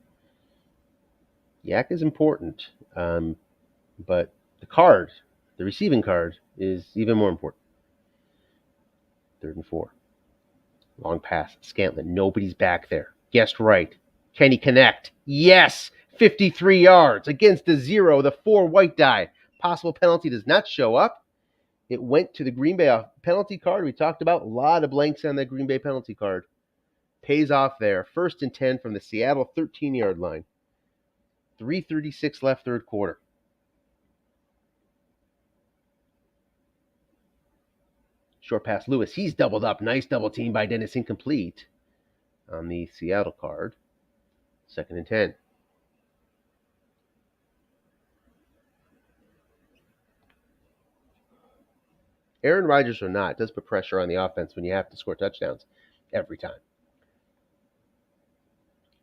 Yak is important, but the receiving card, is even more important. 3rd and 4. Long pass, Scantlin. Nobody's back there. Guessed right. Can he connect? Yes! 53 yards against the 0, the 4 white die. Possible penalty does not show up. It went to the Green Bay penalty card. We talked about a lot of blanks on that Green Bay penalty card. Pays off there. 1st and 10 from the Seattle 13-yard line. 3:36 left, third quarter. Short pass, Lewis. He's doubled up. Nice double team by Dennis, incomplete on the Seattle card. 2nd and 10. Aaron Rodgers or not, does put pressure on the offense when you have to score touchdowns every time.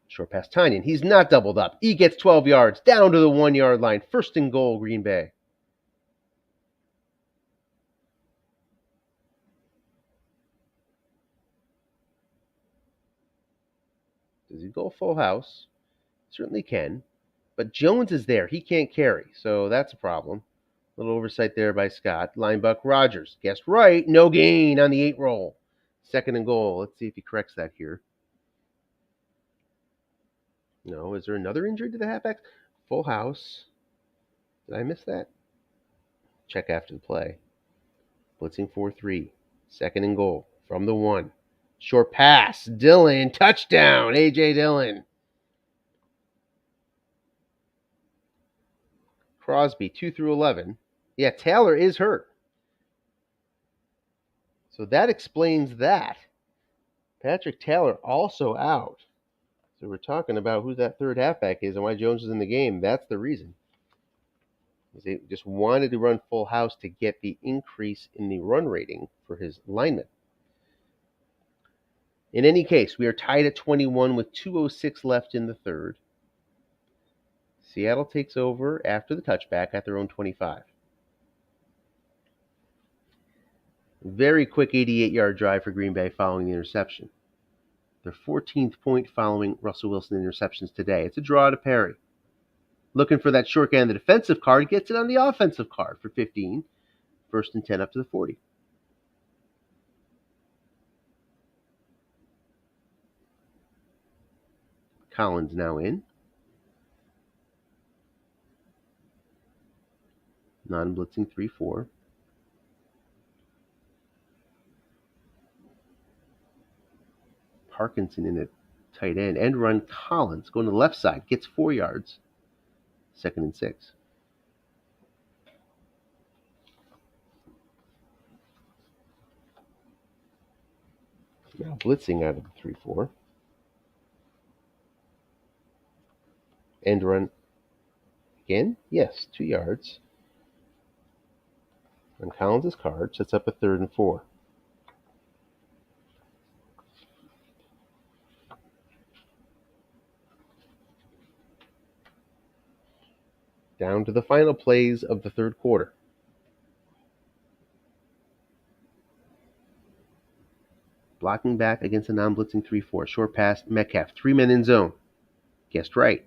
Short pass, Tynion. He's not doubled up. He gets 12 yards down to the 1-yard line. 1st and goal, Green Bay. Does he go full house? Certainly can. But Jones is there. He can't carry, so that's a problem. A little oversight there by Scott. Linebuck Rodgers. Guessed right. No gain on the 8 roll. 2nd and goal. Let's see if he corrects that here. No. Is there another injury to the halfbacks? Full house. Did I miss that? Check after the play. Blitzing 4-3. 2nd and goal from the 1. Short pass. Dillon. Touchdown. A.J. Dillon. Crosby, 2 through 11. Yeah, Taylor is hurt. So that explains that. Patrick Taylor also out. So we're talking about who that third halfback is and why Jones is in the game. That's the reason. They just wanted to run full house to get the increase in the run rating for his linemen. In any case, we are tied at 21 with 2:06 left in the third. Seattle takes over after the touchback at their own 25. Very quick 88-yard drive for Green Bay following the interception. Their 14th point following Russell Wilson interceptions today. It's a draw to Perry. Looking for that short game. The defensive card gets it on the offensive card for 15. 1st and 10 up to the 40. Collins now in. Non-blitzing 3-4. Parkinson in at tight end. End run Collins going to the left side. Gets 4 yards. 2nd and 6. Now blitzing out of the 3-4. End run again. Yes, 2 yards. On Collins' card, sets up a 3rd and 4. Down to the final plays of the third quarter. Blocking back against a non-blitzing 3-4. Short pass, Metcalf. 3 men in zone. Guessed right.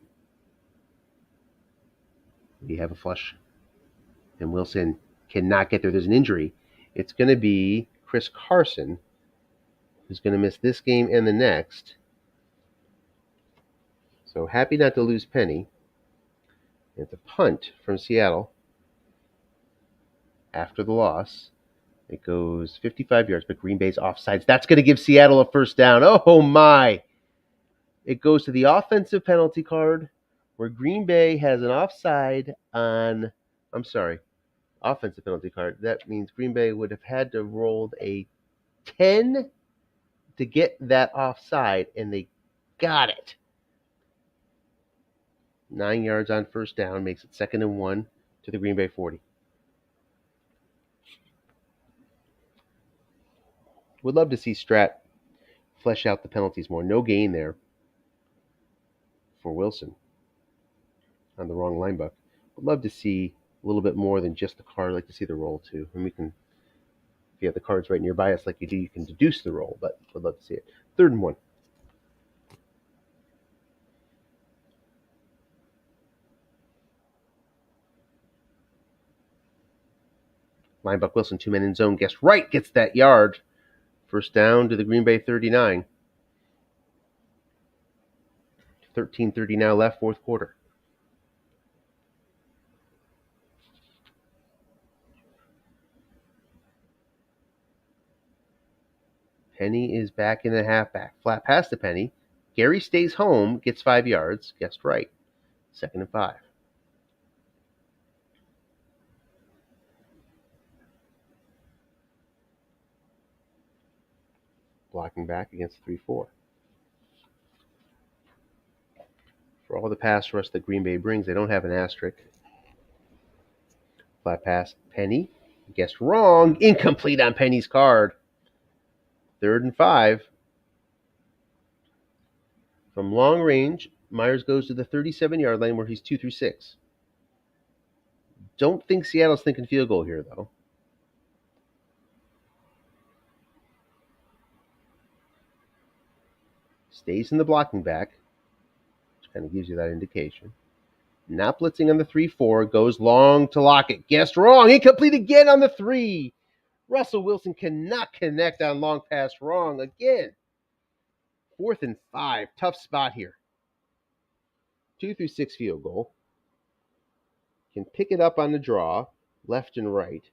We have a flush. And Wilson cannot get there. There's an injury. It's going to be Chris Carson, who's going to miss this game and the next. So happy not to lose Penny. It's a punt from Seattle after the loss. It goes 55 yards, but Green Bay's offsides. That's going to give Seattle a 1st down. Oh, my. It goes to the offensive penalty card where Green Bay has an offside on – offensive penalty card. That means Green Bay would have had to roll a 10 to get that offside, and they got it. 9 yards on 1st down makes it 2nd and 1 to the Green Bay 40. Would love to see Strat flesh out the penalties more. No gain there for Wilson on the wrong linebucker. I'd love to see a little bit more than just the card. I'd like to see the roll too. And we can, if you have the cards right nearby us like you do, you can deduce the roll, but I'd love to see it. 3rd and 1. Linebuck Wilson, 2 men in zone. Guessed right, gets that yard. First down to the Green Bay 39. 13:30 now left, 4th quarter. Penny is back in the halfback. Flat pass to Penny. Gary stays home, gets 5 yards. Guessed right. 2nd and 5. Blocking back against 3-4. For all the pass rush that Green Bay brings, they don't have an asterisk. Flat pass, Penny. Guessed wrong. Incomplete on Penny's card. 3rd and 5. From long range, Myers goes to the 37-yard line where he's 2 through 6. Don't think Seattle's thinking field goal here, though. Stays in the blocking back, which kind of gives you that indication. Not blitzing on the 3-4. Goes long to Lockett. Guessed wrong. Incomplete again on the 3. Russell Wilson cannot connect on long pass wrong again. 4th and 5. Tough spot here. 2 through 6 field goal. Can pick it up on the draw, left and right.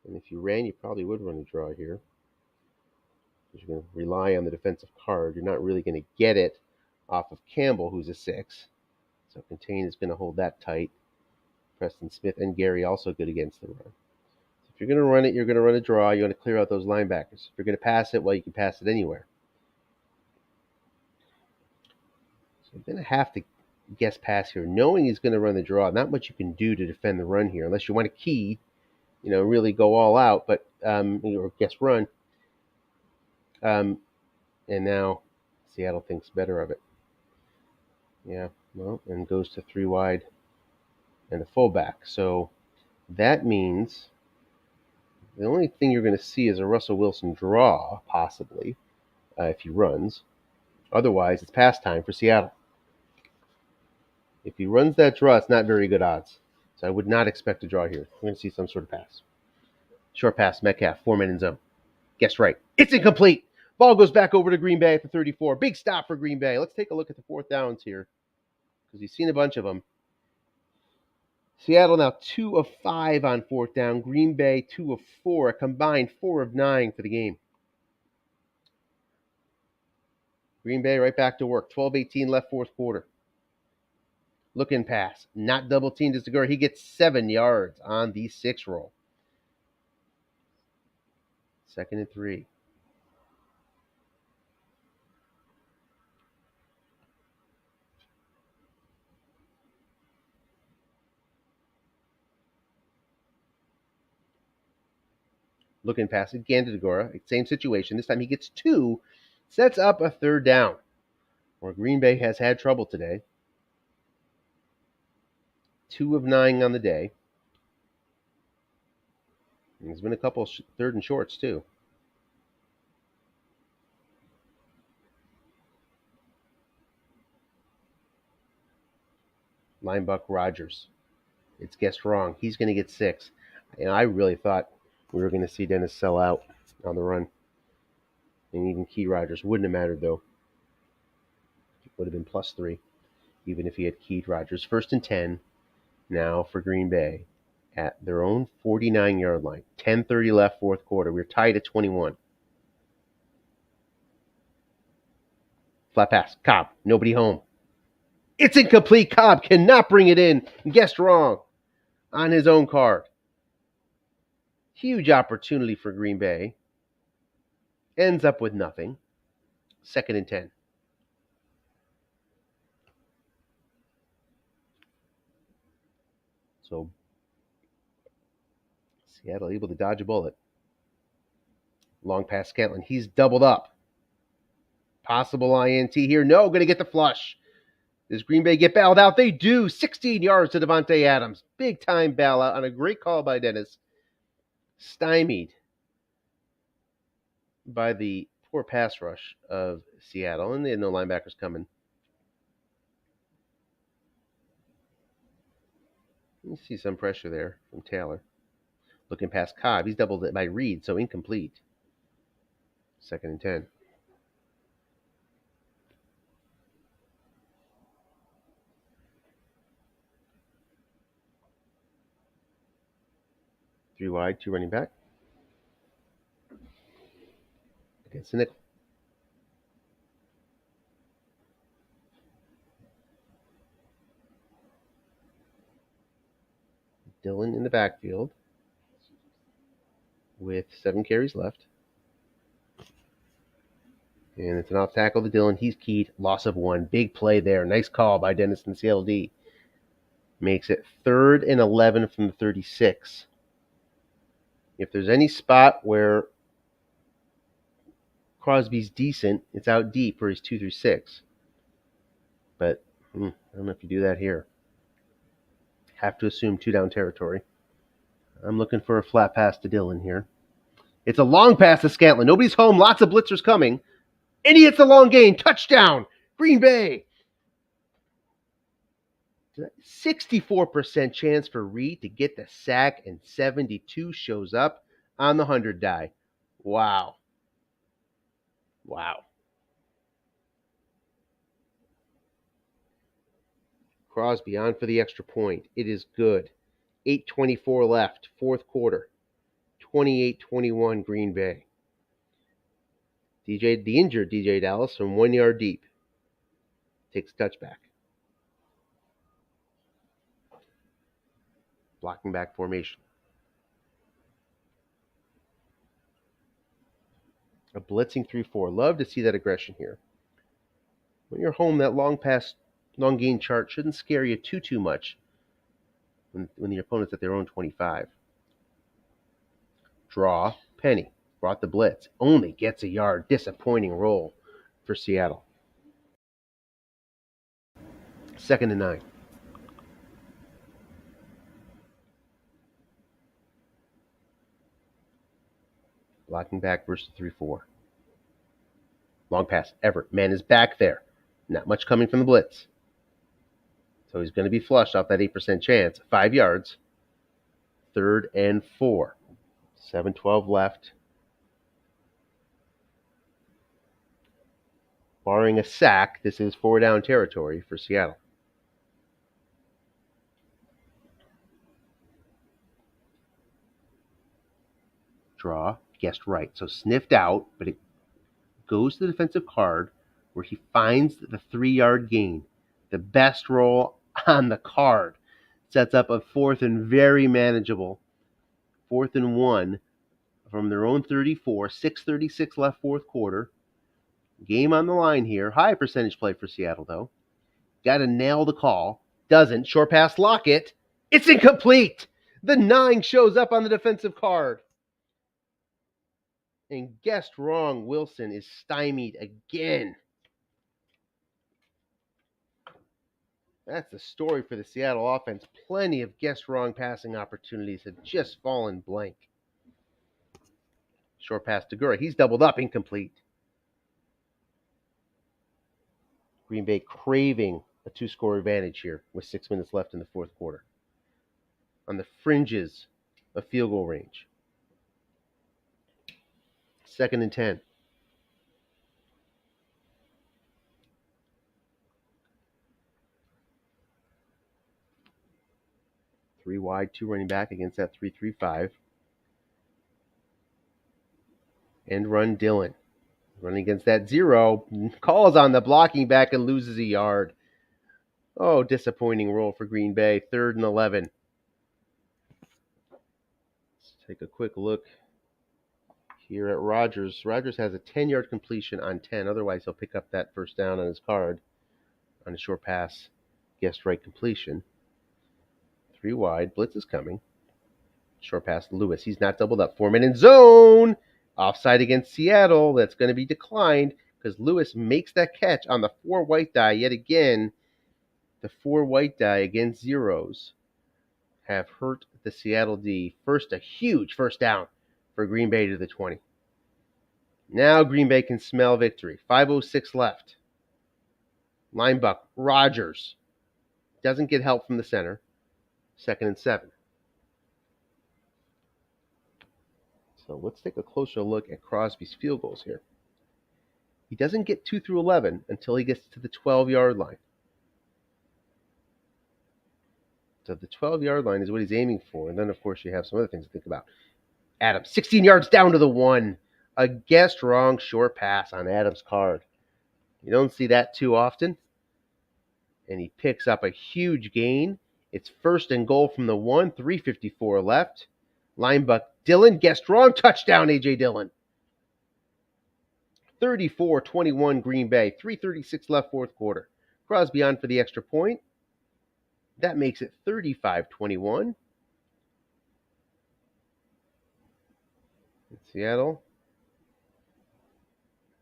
And if you ran, you probably would run a draw here. You're going to rely on the defensive card. You're not really going to get it off of Campbell, who's a 6. So Contain is going to hold that tight. Preston Smith and Gary also good against the run. So if you're going to run it, you're going to run a draw. You want to clear out those linebackers. If you're going to pass it, well, you can pass it anywhere. So you're going to have to guess pass here, knowing he's going to run the draw. Not much you can do to defend the run here, unless you want to key, really go all out, but or guess run. And now Seattle thinks better of it. Yeah, well, and goes to 3 wide and a fullback. So that means the only thing you're going to see is a Russell Wilson draw, possibly, if he runs. Otherwise, it's pass time for Seattle. If he runs that draw, it's not very good odds. So I would not expect a draw here. We're going to see some sort of pass. Short pass, Metcalf, 4 men in zone. Guess right. It's incomplete. Ball goes back over to Green Bay at the 34. Big stop for Green Bay. Let's take a look at the 4th downs here, because we've seen a bunch of them. Seattle now 2 of 5 on 4th down. Green Bay 2 of 4. A combined 4 of 9 for the game. Green Bay right back to work. 12-18 left, 4th quarter. Looking pass. Not double teamed as Segura. He gets 7 yards on the 6 roll. 2nd and 3. Looking pass again to Segura. Same situation. This time he gets 2. Sets up a 3rd down, where Green Bay has had trouble today. 2 of 9 on the day. And there's been a couple 3rd and shorts, too. Linebuck Rogers. It's guessed wrong. He's going to get 6. And I really thought we were going to see Dennis sell out on the run. And even Key Rogers. Wouldn't have mattered, though. It would have been +3, even if he had keyed Rogers. 1st and 10 now for Green Bay at their own 49-yard line. 10:30 left, 4th quarter. We're tied at 21. Flat pass. Cobb. Nobody home. It's incomplete. Cobb cannot bring it in. Guessed wrong on his own card. Huge opportunity for Green Bay. Ends up with nothing. 2nd and 10. So Seattle able to dodge a bullet. Long pass Scantlin. He's doubled up. Possible INT here. No, going to get the flush. Does Green Bay get bailed out? They do. 16 yards to Devontae Adams. Big time bailout on a great call by Dennis. Stymied by the poor pass rush of Seattle, and they had no linebackers coming. You see some pressure there from Taylor. Looking past Cobb. He's doubled it by Reed, so incomplete. 2nd and 10. Three wide, two running back. Against the nickel. Dillon in the backfield with 7 carries left. And it's an off tackle to Dillon. He's keyed. Loss of 1. Big play there. Nice call by Dennis and CLD. Makes it 3rd and 11 from the 36. If there's any spot where Crosby's decent, it's out deep where he's 2 through 6. But I don't know if you do that here. Have to assume 2 down territory. I'm looking for a flat pass to Dillon here. It's a long pass to Scantlin. Nobody's home. Lots of blitzers coming. And he hits a long gain. Touchdown. Green Bay. 64% chance for Reed to get the sack, and 72 shows up on the 100 die. Wow. Crosby on for the extra point. It is good. 8:24 left, 4th quarter. 28-21 Green Bay. The injured DJ Dallas from 1 yard deep takes touchback. Blocking back formation. A blitzing 3-4. Love to see that aggression here. When you're home, that long gain chart shouldn't scare you too much when the opponent's at their own 25. Draw. Penny brought the blitz. Only gets a yard. Disappointing roll for Seattle. 2nd and 9. Blocking back versus 3-4. Long pass. Everett. Man is back there. Not much coming from the blitz. So he's going to be flushed off that 8% chance. 5 yards. 3rd and 4. 7:12 left. Barring a sack, this is 4 down territory for Seattle. Draw. Guessed right. So sniffed out, but it goes to the defensive card where he finds the 3-yard gain. The best roll on the card. Sets up a 4th and very manageable 4th and 1 from their own 34. 6:36 left, 4th quarter. Game on the line here. High percentage play for Seattle, though. Got to nail the call. Doesn't. Short pass Lockett. It's incomplete. The 9 shows up on the defensive card. And guessed wrong, Wilson is stymied again. That's the story for the Seattle offense. Plenty of guessed wrong passing opportunities have just fallen blank. Short pass to Gurra. He's doubled up, incomplete. Green Bay craving a 2-score advantage here with 6 minutes left in the 4th quarter. On the fringes of field goal range. 2nd and 10. Three wide, 2 running back against that 3-3-5. End run Dillon. Running against that 0. Calls on the blocking back and loses a yard. Oh, disappointing roll for Green Bay. 3rd and 11. Let's take a quick look here at Rodgers. Rodgers has a 10-yard completion on 10. Otherwise, he'll pick up that first down on his card on a short pass. Guessed right completion. 3 wide. Blitz is coming. Short pass to Lewis. He's not doubled up. 4-man in zone. Offside against Seattle. That's going to be declined because Lewis makes that catch on the 4 white die yet again. The 4 white die against zeros have hurt the Seattle D. First, a huge first down for Green Bay to the 20. Now Green Bay can smell victory. 5:06 left. Linebucker Rogers doesn't get help from the center. 2nd and 7. So let's take a closer look at Crosby's field goals here. He doesn't get 2 through 11 until he gets to the 12-yard line. So the 12-yard line is what he's aiming for. And then, of course, you have some other things to think about. Adams, 16 yards down to the 1. A guessed wrong short pass on Adams' card. You don't see that too often. And he picks up a huge gain. It's 1st and goal from the 1, 3:54 left. Linebacker Dillon, guessed wrong, touchdown A.J. Dillon. 34-21 Green Bay, 3:36 left fourth quarter. Crosby on for the extra point. That makes it 35-21. Seattle,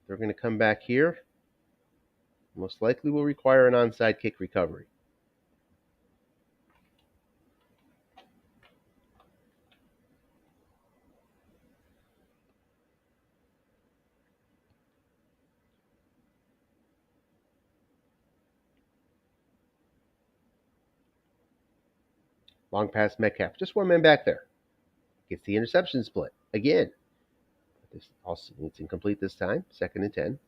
they're going to come back here. Most likely will require an onside kick recovery. Long pass Metcalf. Just one man back there. Gets the interception split. Again. This also, it's incomplete this time. 2nd and 10.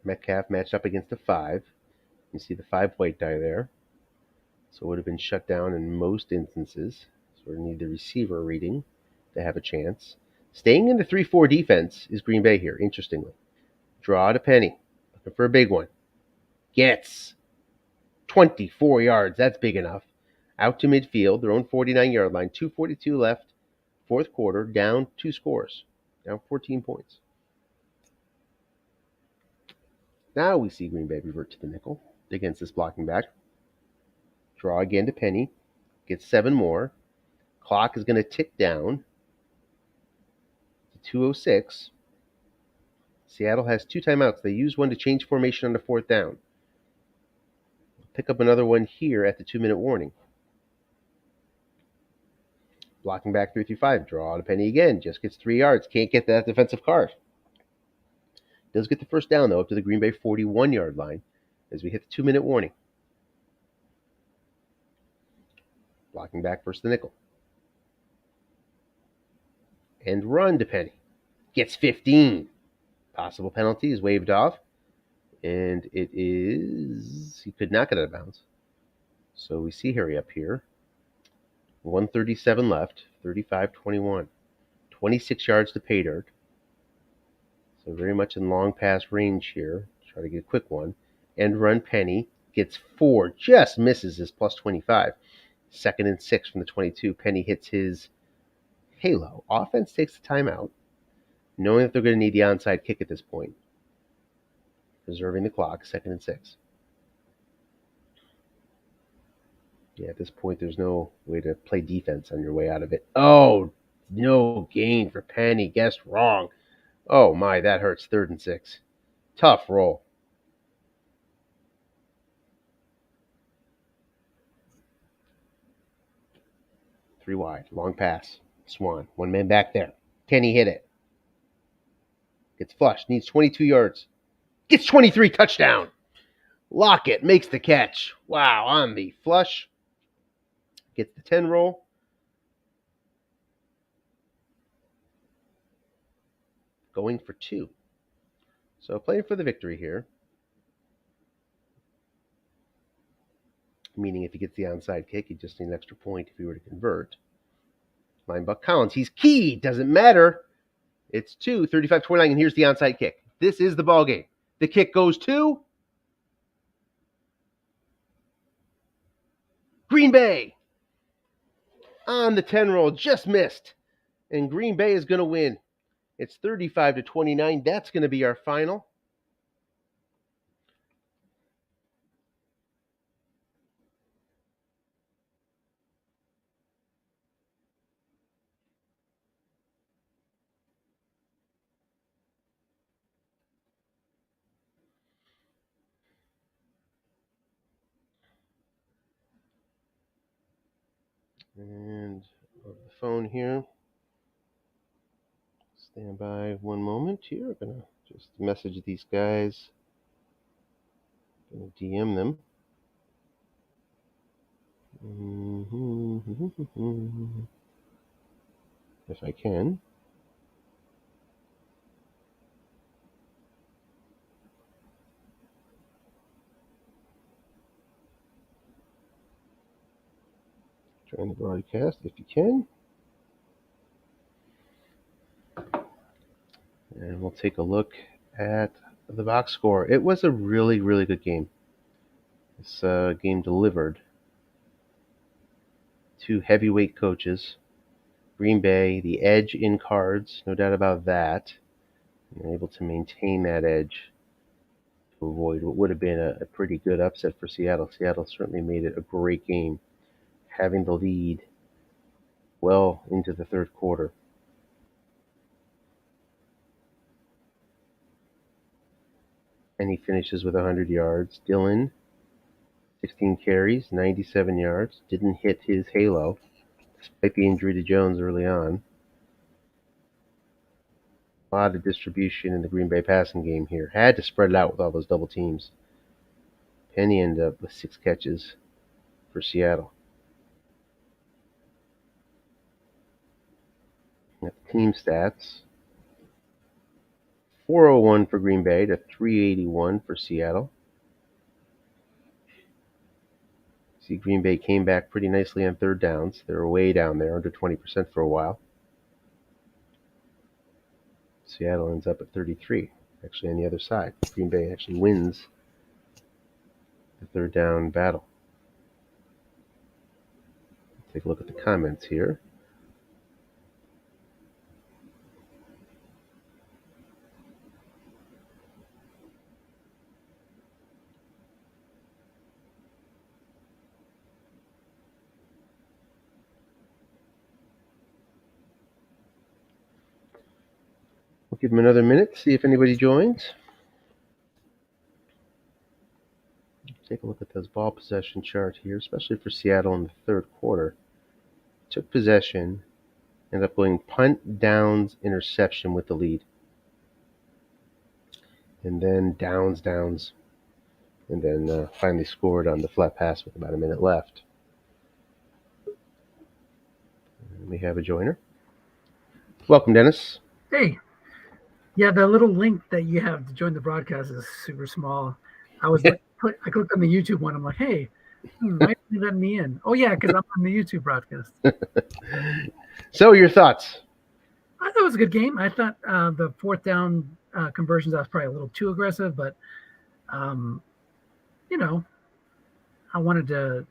Metcalf matched up against the 5. You see the 5 white die there. So it would have been shut down in most instances. So we need the receiver reading to have a chance. Staying in the 3-4 defense is Green Bay here, interestingly. Draw to Penny. Looking for a big one. Gets 24 yards. That's big enough. Out to midfield, their own 49-yard line. 2:42 left. Fourth quarter, down 2 scores. Down 14 points. Now we see Green Bay revert to the nickel against this blocking back. Draw again to Penny. Gets 7 more. Clock is going to tick down to 2:06. Seattle has 2 timeouts. They use one to change formation on the 4th down. Pick up another one here at the 2-minute warning. Blocking back 3-5. Draw to Penny again. Just gets 3 yards. Can't get that defensive card. Does get the first down, though, up to the Green Bay 41-yard line as we hit the 2-minute warning. Blocking back versus the nickel. And run to Penny. Gets 15. Possible penalty is waved off. And it is... He could not get out of bounds. So we see hurry up here. 1:37 left. 35-21. 26 yards to pay dirt. So very much in long pass range here. Try to get a quick one. And run Penny. Gets 4. Just misses his plus 25. 2nd and 6 from the 22. Penny hits his halo. Offense takes the timeout, knowing that they're going to need the onside kick at this point. Preserving the clock. 2nd and 6. Yeah, at this point, there's no way to play defense on your way out of it. Oh, no gain for Penny. Guessed wrong. Oh, my, that hurts. 3rd and 6. Tough roll. Three wide. Long pass. Swan. 1 man back there. Can he hit it? Gets flushed. Needs 22 yards. Gets 23. Touchdown. Lockett makes the catch. Wow, on the flush. Gets the 10 roll. Going for 2. So playing for the victory here. Meaning if he gets the onside kick, he just needs an extra point if he were to convert. Linebucker Collins. He's key. Doesn't matter. It's 2. 35-29. And here's the onside kick. This is the ball game. The kick goes to Green Bay. On the 10 roll. Just missed. And Green Bay is going to win. It's 35-29. That's going to be our final. And over the phone here. Stand by one moment here. I'm going to just message these guys. I'm going to DM them. If I can. Join the broadcast if you can. And we'll take a look at the box score. It was a really, really good game. This game delivered. Two heavyweight coaches. Green Bay, the edge in cards, no doubt about that. And able to maintain that edge to avoid what would have been a pretty good upset for Seattle. Seattle certainly made it a great game, having the lead well into the third quarter. And he finishes with 100 yards. Dillon, 16 carries, 97 yards. Didn't hit his halo, despite the injury to Jones early on. A lot of distribution in the Green Bay passing game here. Had to spread it out with all those double teams. Penny ended up with 6 catches for Seattle. At the team stats, 401 for Green Bay to 381 for Seattle. See, Green Bay came back pretty nicely on third downs. They were way down there, under 20% for a while. Seattle ends up at 33. Actually, on the other side, Green Bay actually wins the third down battle. Take a look at the comments here. We'll give them another minute, see if anybody joins. Take a look at those ball possession chart here, especially for Seattle in the third quarter. Took possession, ended up going punt, downs, interception with the lead. And then downs, and then finally scored on the flat pass with about a minute left. And we have a joiner. Welcome, Dennis. Hey. Yeah, the little link that you have to join the broadcast is super small. I clicked on the YouTube one. I'm like, hey, why are you letting me in? Oh, yeah, because I'm on the YouTube broadcast. So, your thoughts? I thought it was a good game. I thought the fourth down conversions, I was probably a little too aggressive, but, you know, I wanted to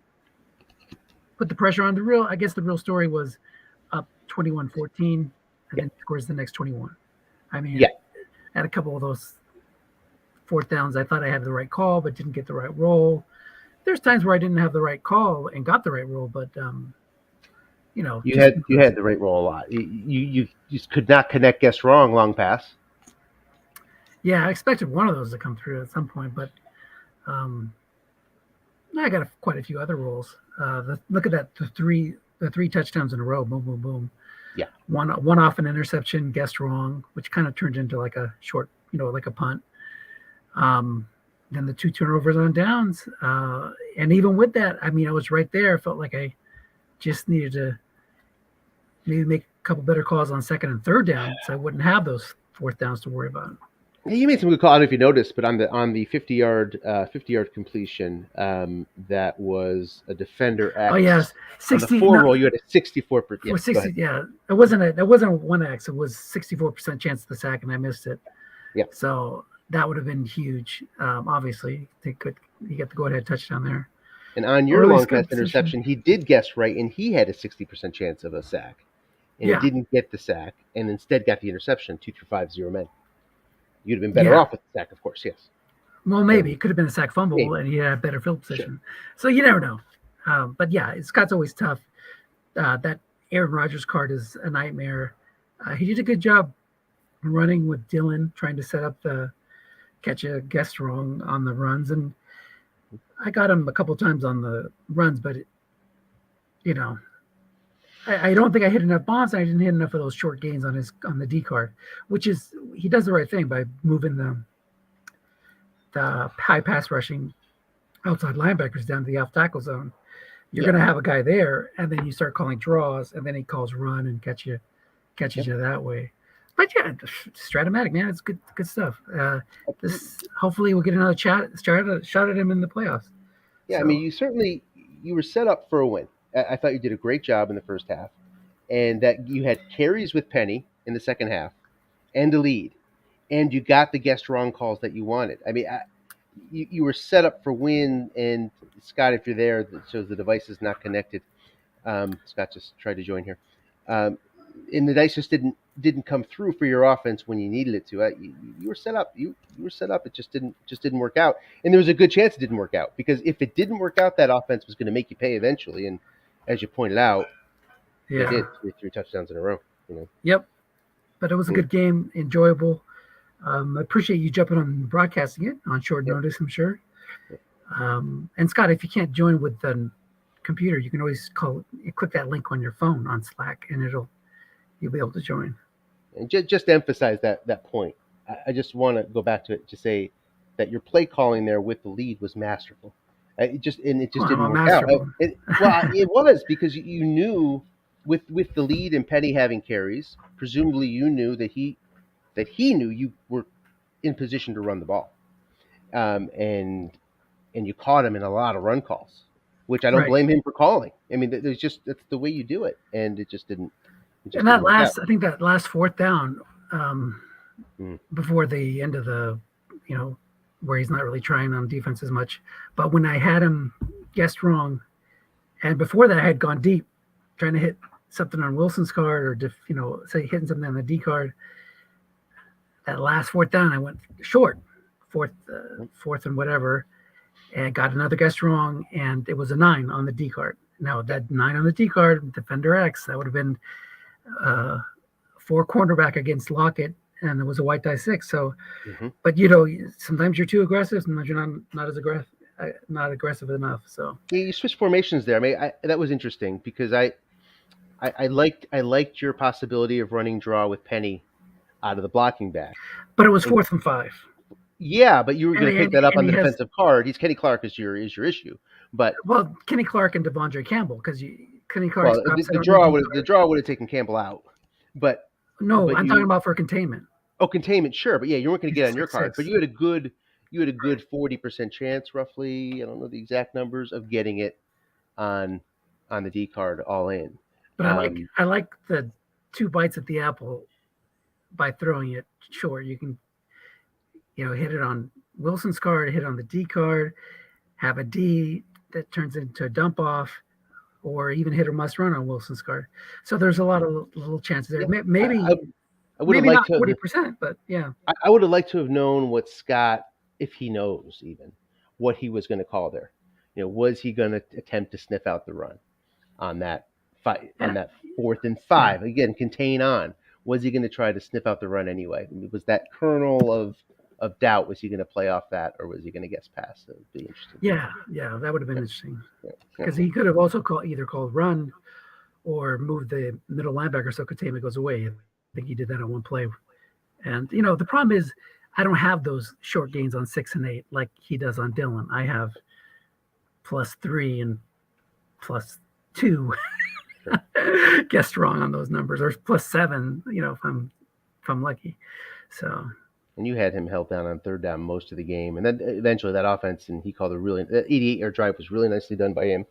put the pressure on. I guess the real story was up 21-14, and then scores the next 21. I mean, yeah. At a couple of those fourth downs, I thought I had the right call, but didn't get the right roll. There's times where I didn't have the right call and got the right roll, but you had the right roll a lot. You just could not connect guess wrong long pass. Yeah, I expected one of those to come through at some point, but I got quite a few other rolls. Look at that, the three touchdowns in a row, boom, boom, boom. Yeah. One off an interception, guessed wrong, which kind of turned into like a short, like a punt. Then the 2 turnovers on downs. And even with that, I mean, I was right there. I felt like I just needed to maybe make a couple better calls on second and third down, so I wouldn't have those fourth downs to worry about. Yeah, you made some good calls. I don't know if you noticed, but on the 50-yard completion, that was a defender X. Oh yes, 60. On the 4 roll, you had a 64%. Yeah, 60. Yeah, it wasn't a 1X. It was 64% chance of the sack, and I missed it. Yeah. So that would have been huge. Obviously, you get the go-ahead touchdown there. And on your long pass interception, he did guess right, and he had a 60% chance of a sack, and he didn't get the sack, and instead got the interception. 2 through 5, 0 men. You'd have been better off with the sack, of course, yes. Well, maybe. It could have been a sack fumble, and he had a better field position. Sure. So you never know. But, yeah, Scott's always tough. That Aaron Rodgers card is a nightmare. He did a good job running with Dillon, trying to set up the catch a guess wrong on the runs. And I got him a couple times on the runs, but, I don't think I hit enough bombs, and I didn't hit enough of those short gains on the D card, which is he does the right thing by moving the high pass rushing outside linebackers down to the off tackle zone. You're going to have a guy there, and then you start calling draws, and then he calls run and catches you that way. But yeah, Stratomatic, man, it's good stuff. This hopefully we'll get another shot at him in the playoffs. Yeah, so. I mean, you were set up for a win. I thought you did a great job in the first half, and that you had carries with Penny in the second half, and a lead, and you got the guessed wrong calls that you wanted. I mean, you were set up for win. And Scott, if you're there, that shows the device is not connected. Scott just tried to join here. And the dice just didn't come through for your offense when you needed it to. You were set up. You were set up. It just didn't work out. And there was a good chance it didn't work out, because if it didn't work out, that offense was going to make you pay eventually. And as you pointed out, they did with 3 touchdowns in a row. Yep. But it was a good game, enjoyable. I appreciate you jumping on broadcasting it on short notice, I'm sure. And Scott, if you can't join with the computer, you can always click that link on your phone on Slack, and you'll be able to join. And just to emphasize that point, I just want to go back to it to say that your play calling there with the lead was masterful. It just didn't work out. It was, because you knew with the lead and Penny having carries, presumably you knew that he knew you were in position to run the ball, and you caught him in a lot of run calls, which I don't blame him for calling. I mean, that's the way you do it, and it just didn't. And I think that last fourth down, before the end of the, where he's not really trying on defense as much, but when I had him guessed wrong, and before that I had gone deep, trying to hit something on Wilson's card, or say hitting something on the D card. That last fourth down, I went short, fourth and whatever, and got another guess wrong, and it was a 9 on the D card. Now that 9 on the D card, defender X, that would have been 4 cornerback against Lockett, and it was a white die 6. So, but sometimes you're too aggressive, sometimes you're not aggressive enough. So you switch formations there. I mean, that was interesting, because I liked your possibility of running draw with Penny out of the blocking back. But it was 4th and 5. Yeah, but you were going to pick that up on the defensive card. Kenny Clark is your issue. But Kenny Clark and Devondre Campbell, because Kenny Clark. Well, the draw would have taken Campbell out. But no, I'm talking about for containment. Oh, containment, sure, but yeah, you weren't going to get on your card. But you had a good 40% chance, roughly. I don't know the exact numbers, of getting it on the D card all in. But I like the 2 bites at the apple by throwing it short. You can, hit it on Wilson's card, hit on the D card, have a D that turns into a dump off, or even hit or must run on Wilson's card. So there's a lot of little chances there. Yeah, maybe not 40%, but yeah. I would have liked to have known what Scott, if he knows even, what he was going to call there. Was he going to attempt to sniff out the run on that on that 4th and 5? Again, contain on. Was he going to try to sniff out the run anyway? Was that kernel of doubt, was he going to play off that, or was he going to guess pass? That would be interesting. Yeah, that would have been interesting. Because he could have also either called run or moved the middle linebacker so containment goes away. I think he did that on one play. And, the problem is I don't have those short gains on 6 and 8 like he does on Dylan. I have +3 and +2. Guessed wrong on those numbers, or +7, if I'm lucky. So, and you had him held down on 3rd down most of the game, and then eventually that offense, and he called that 88-yard drive was really nicely done by him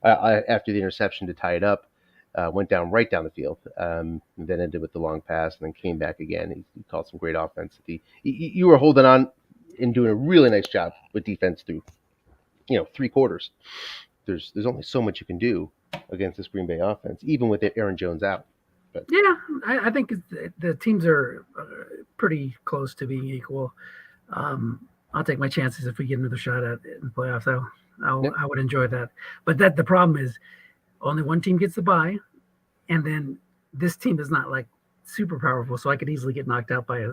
after the interception to tie it up. Went right down the field, and then ended with the long pass, and then came back again. He called some great offense. You were holding on and doing a really nice job with defense through 3 quarters. There's only so much you can do against this Green Bay offense, even with Aaron Jones out. But yeah, I think the teams are pretty close to being equal. I'll take my chances if we get another shot at it in the playoffs. I would enjoy that. But the problem is only one team gets the bye, and then this team is not like super powerful, so I could easily get knocked out by a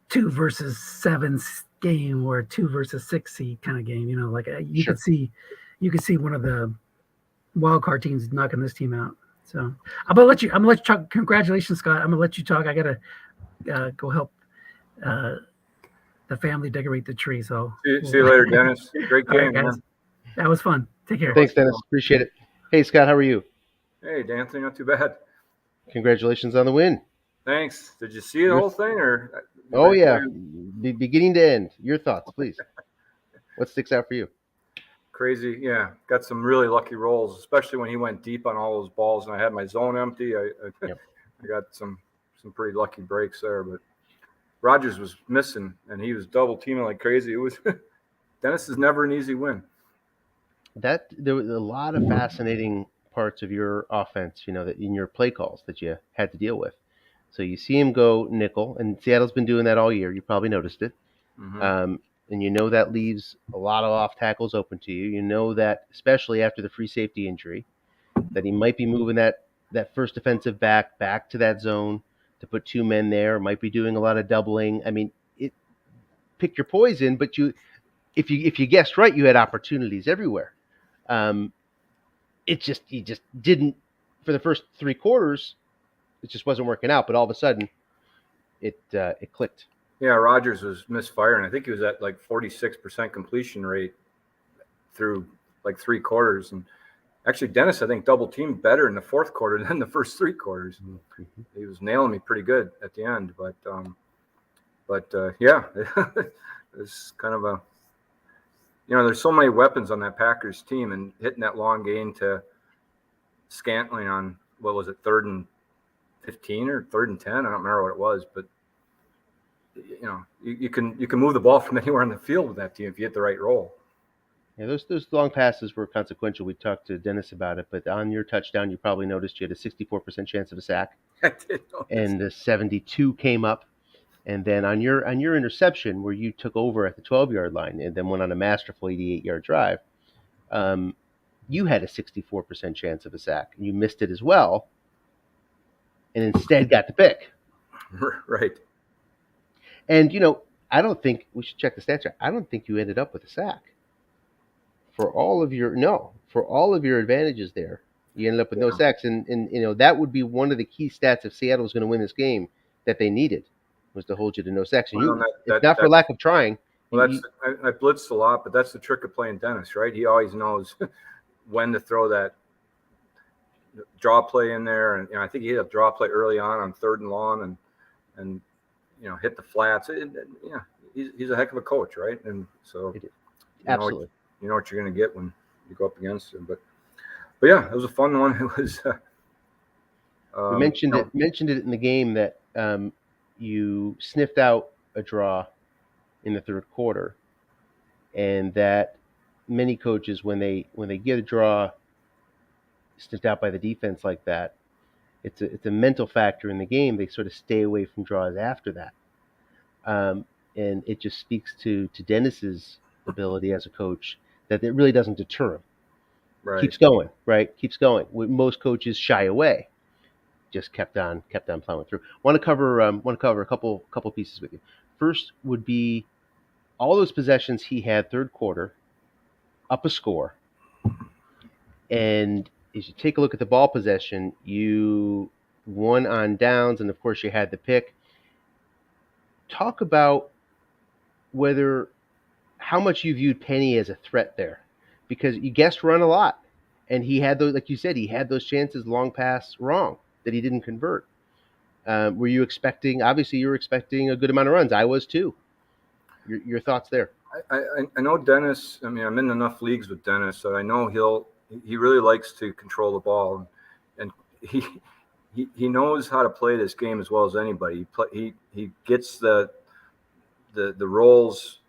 2 versus 7 game or a 2 versus 6 seed kind of game. You could see one of the wild card teams knocking this team out. So I'm gonna let you talk. Congratulations, Scott. I'm gonna let you talk. I gotta go help the family decorate the tree. So see you later, Dennis. Great game, right, guys. man. That was fun. Take care. Thanks, Dennis. Appreciate it. Hey, Scott, how are you? Hey, D'Anthony, not too bad. Congratulations on the win. Thanks. Did you see the whole thing, or? Oh yeah, beginning to end. Your thoughts, please. What sticks out for you? Crazy, yeah. Got some really lucky rolls, especially when he went deep on all those balls, and I had my zone empty. I got some pretty lucky breaks there, but Rogers was missing, and he was double teaming like crazy. It was Dennis is never an easy win. There was a lot of fascinating parts of your offense, that in your play calls that you had to deal with. So you see him go nickel, and Seattle's been doing that all year. You probably noticed it. Mm-hmm. And that leaves a lot of off tackles open to you. You know that, especially after the free safety injury, that he might be moving that first defensive back to that zone to put two men there. Might be doing a lot of doubling. I mean, pick your poison, but if you guessed right, you had opportunities everywhere. He just didn't for the first three quarters. It just wasn't working out. But all of a sudden, it clicked. Yeah, Rogers was misfiring. I think he was at like 46% completion rate through like three quarters. And actually, Dennis, I think, double teamed better in the fourth quarter than the first three quarters. Mm-hmm. He was nailing me pretty good at the end. But yeah, it's kind of a, there's so many weapons on that Packers team, and hitting that long gain to Scantling on, what was it, 3rd and 15 or 3rd and 10? I don't remember what it was, but you can move the ball from anywhere on the field with that team if you hit the right roll. Yeah, those long passes were consequential. We talked to Dennis about it, but on your touchdown, you probably noticed you had a 64% chance of a sack. I did notice. And the 72 came up. And then on your interception, where you took over at the 12-yard line and then went on a masterful 88-yard drive, you had a 64% chance of a sack. You missed it as well, and instead got the pick. Right. And, I don't think we should check the stats here. I don't think you ended up with a sack. For all of your advantages there, you ended up with no sacks. And that would be one of the key stats if Seattle was going to win this game that they needed, was to hold you to no sacks. And it's not for lack of trying. Well, I blitzed a lot, but that's the trick of playing Dennis, right? He always knows when to throw that draw play in there. And I think he had a draw play early on 3rd and long and hit the flats. He's a heck of a coach, right? And so absolutely, you know what you're going to get when you go up against him. But yeah, it was a fun one. It was. We mentioned it in the game that you sniffed out a draw in the third quarter, and that many coaches, when they get a draw sniffed out by the defense like that, it's a mental factor in the game. They sort of stay away from draws after that, and it just speaks to Dennis's ability as a coach that it really doesn't deter him. Right. Keeps going. Most coaches shy away. Just kept on plowing through. Want to cover a couple pieces with you. First would be all those possessions he had third quarter, up a score, and as you take a look at the ball possession, you won on downs, and of course you had the pick. Talk about how much you viewed Penny as a threat there, because you guessed run a lot, and he had those, like you said, he had those chances long pass wrong that he didn't convert. Were you expecting? Obviously, you were expecting a good amount of runs. I was too. Your thoughts there? I know Dennis. I mean, I'm in enough leagues with Dennis that I know he really likes to control the ball, and he knows how to play this game as well as anybody. He gets the rolls.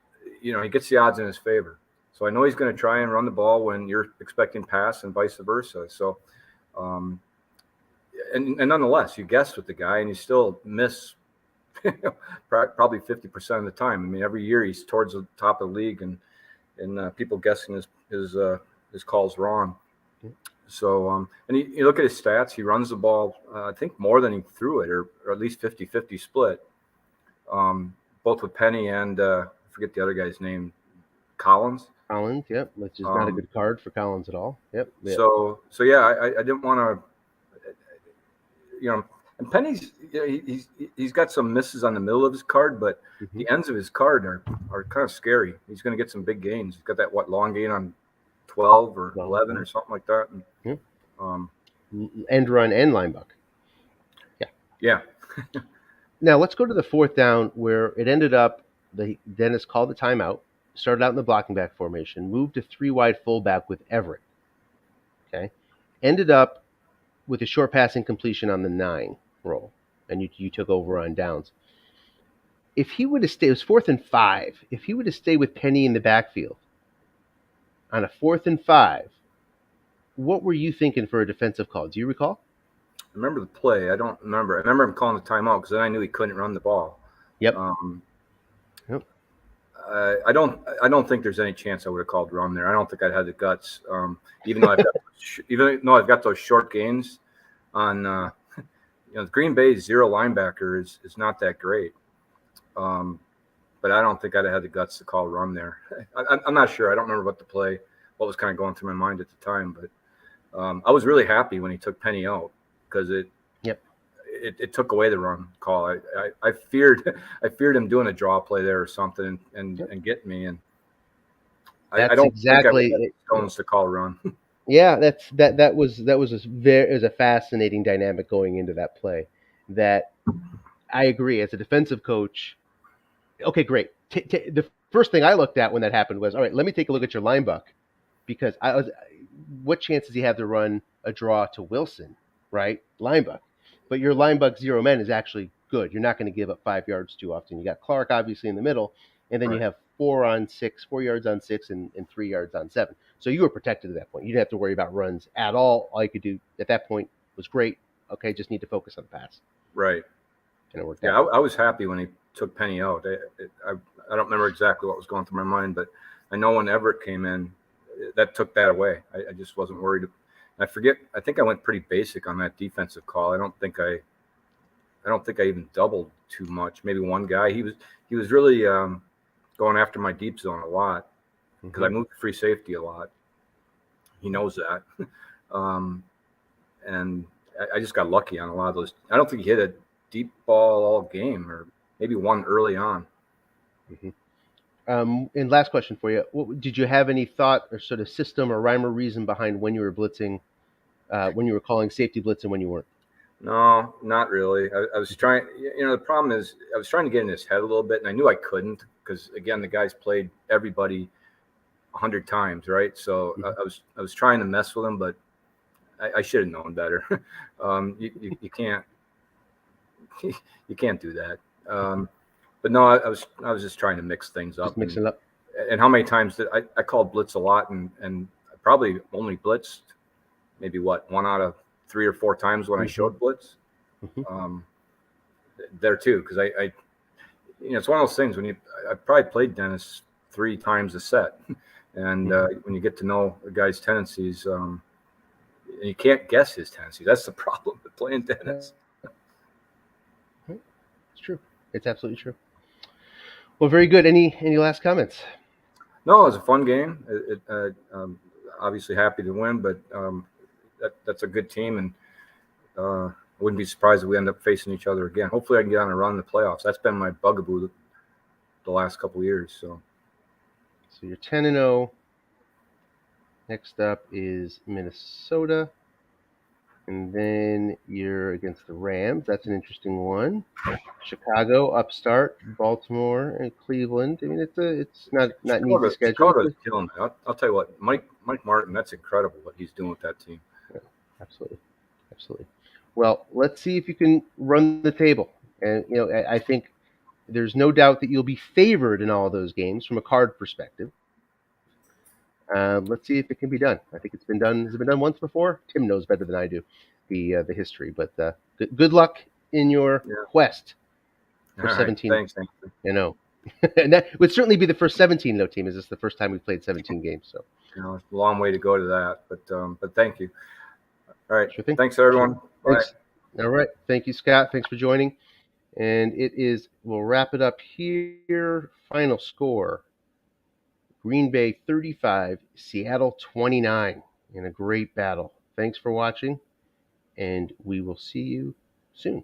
He gets the odds in his favor. So I know he's going to try and run the ball when you're expecting pass and vice versa. So. And nonetheless, you guess with the guy, and you still miss probably 50% of the time. I mean, every year he's towards the top of the league, and people guessing his calls wrong. So, and you look at his stats. He runs the ball, I think, more than he threw it, or at least 50-50 split. Both with Penny and I forget the other guy's name, Collins. Collins, yep, which is not a good card for Collins at all. Yep. So yeah, I didn't want to, and Penny's, he's got some misses on the middle of his card, but the ends of his card are kind of scary. He's going to get some big gains. He's got that long gain on 12 or 11 or something like that. And, end run and line buck. Yeah. Now let's go to the fourth down where it ended up. Dennis called the timeout, started out in the blocking back formation, moved to 3 wide fullback with Everett. Okay, ended up with a short passing completion on the 9 roll, and you took over on downs. If he would have stayed, it was 4th and 5. If he would have stayed with Penny in the backfield on a 4th and 5, what were you thinking for a defensive call? Do you recall? I remember the play. I don't remember. I remember him calling the timeout because then I knew he couldn't run the ball. Yep. Yep. I don't think there's any chance I would have called run there. I don't think I'd had the guts. Even though I've got those short gains on Green Bay's 0 linebacker is not that great. But I don't think I'd have had the guts to call run there. I'm not sure. I don't remember what was kind of going through my mind at the time, but I was really happy when he took Penny out because it took away the run call. I feared him doing a draw play there or something and getting me. And I don't exactly think I would have to call run. Yeah, that was a fascinating dynamic going into that play. That I agree. As a defensive coach, okay, great. The first thing I looked at when that happened was, all right, let me take a look at your line buck, because what chance does he have to run a draw to Wilson, right? Line buck. But your line buck 0 men is actually good. You're not going to give up 5 yards too often. You got Clark obviously in the middle, and then you have 4 yards on 6, and 3 yards on 7. So you were protected at that point. You didn't have to worry about runs at all. All you could do at that point was great. Okay, just need to focus on the pass. Right. And it worked out. I was happy when he took Penny out. I don't remember exactly what was going through my mind, but I know when Everett came in, that took that away. I just wasn't worried. I forget. I think I went pretty basic on that defensive call. I don't think I even doubled too much. Maybe one guy. He was really going after my deep zone a lot because I moved to free safety a lot. He knows that, and I just got lucky on a lot of those. I don't think he hit a deep ball all game, or maybe one early on. And last question for you: did you have any thought or sort of system or rhyme or reason behind when you were blitzing, when you were calling safety blitz and when you weren't? No, not really. I was trying. The problem is I was trying to get in his head a little bit, and I knew I couldn't because again, the guy's played everybody 100 times, right? So I was trying to mess with him, but I should have known better. You can't do that. But no, I was just trying to mix things up. Mix it up. And how many times did I called blitz a lot, and I probably only blitzed maybe one out of 3 or 4 times when I showed blitz. There too, because I it's one of those things when I probably played Dennis 3 times a set, and when you get to know a guy's tendencies, you can't guess his tendencies. That's the problem with playing Dennis. It's true. It's absolutely true. Well, very good. Any last comments? No, it was a fun game. Obviously happy to win, but that's a good team, and I wouldn't be surprised if we end up facing each other again. Hopefully I can get on a run in the playoffs. That's been my bugaboo the last couple of years. So you're 10-0. Next up is Minnesota. And then you're against the Rams. That's an interesting one. Chicago, upstart, Baltimore, and Cleveland. I mean, it's not an easy schedule. Chicago's killing it. I'll tell you what, Mike Martin. That's incredible what he's doing with that team. Yeah, absolutely. Well, let's see if you can run the table. And I think there's no doubt that you'll be favored in all of those games from a card perspective. Let's see if it can be done. I think it's been done. Has it been done once before? Tim knows better than I do the history. But good luck in your quest for 17. Thanks. And that would certainly be the first 17 though. Team, is this the first time we've played 17 games? So it's a long way to go to that. But thank you. All right. Sure thing. Thanks everyone. Thanks. Bye. All right. Thank you, Scott. Thanks for joining. And we'll wrap it up here. Final score. Green Bay 35, Seattle 29 in a great battle. Thanks for watching, and we will see you soon.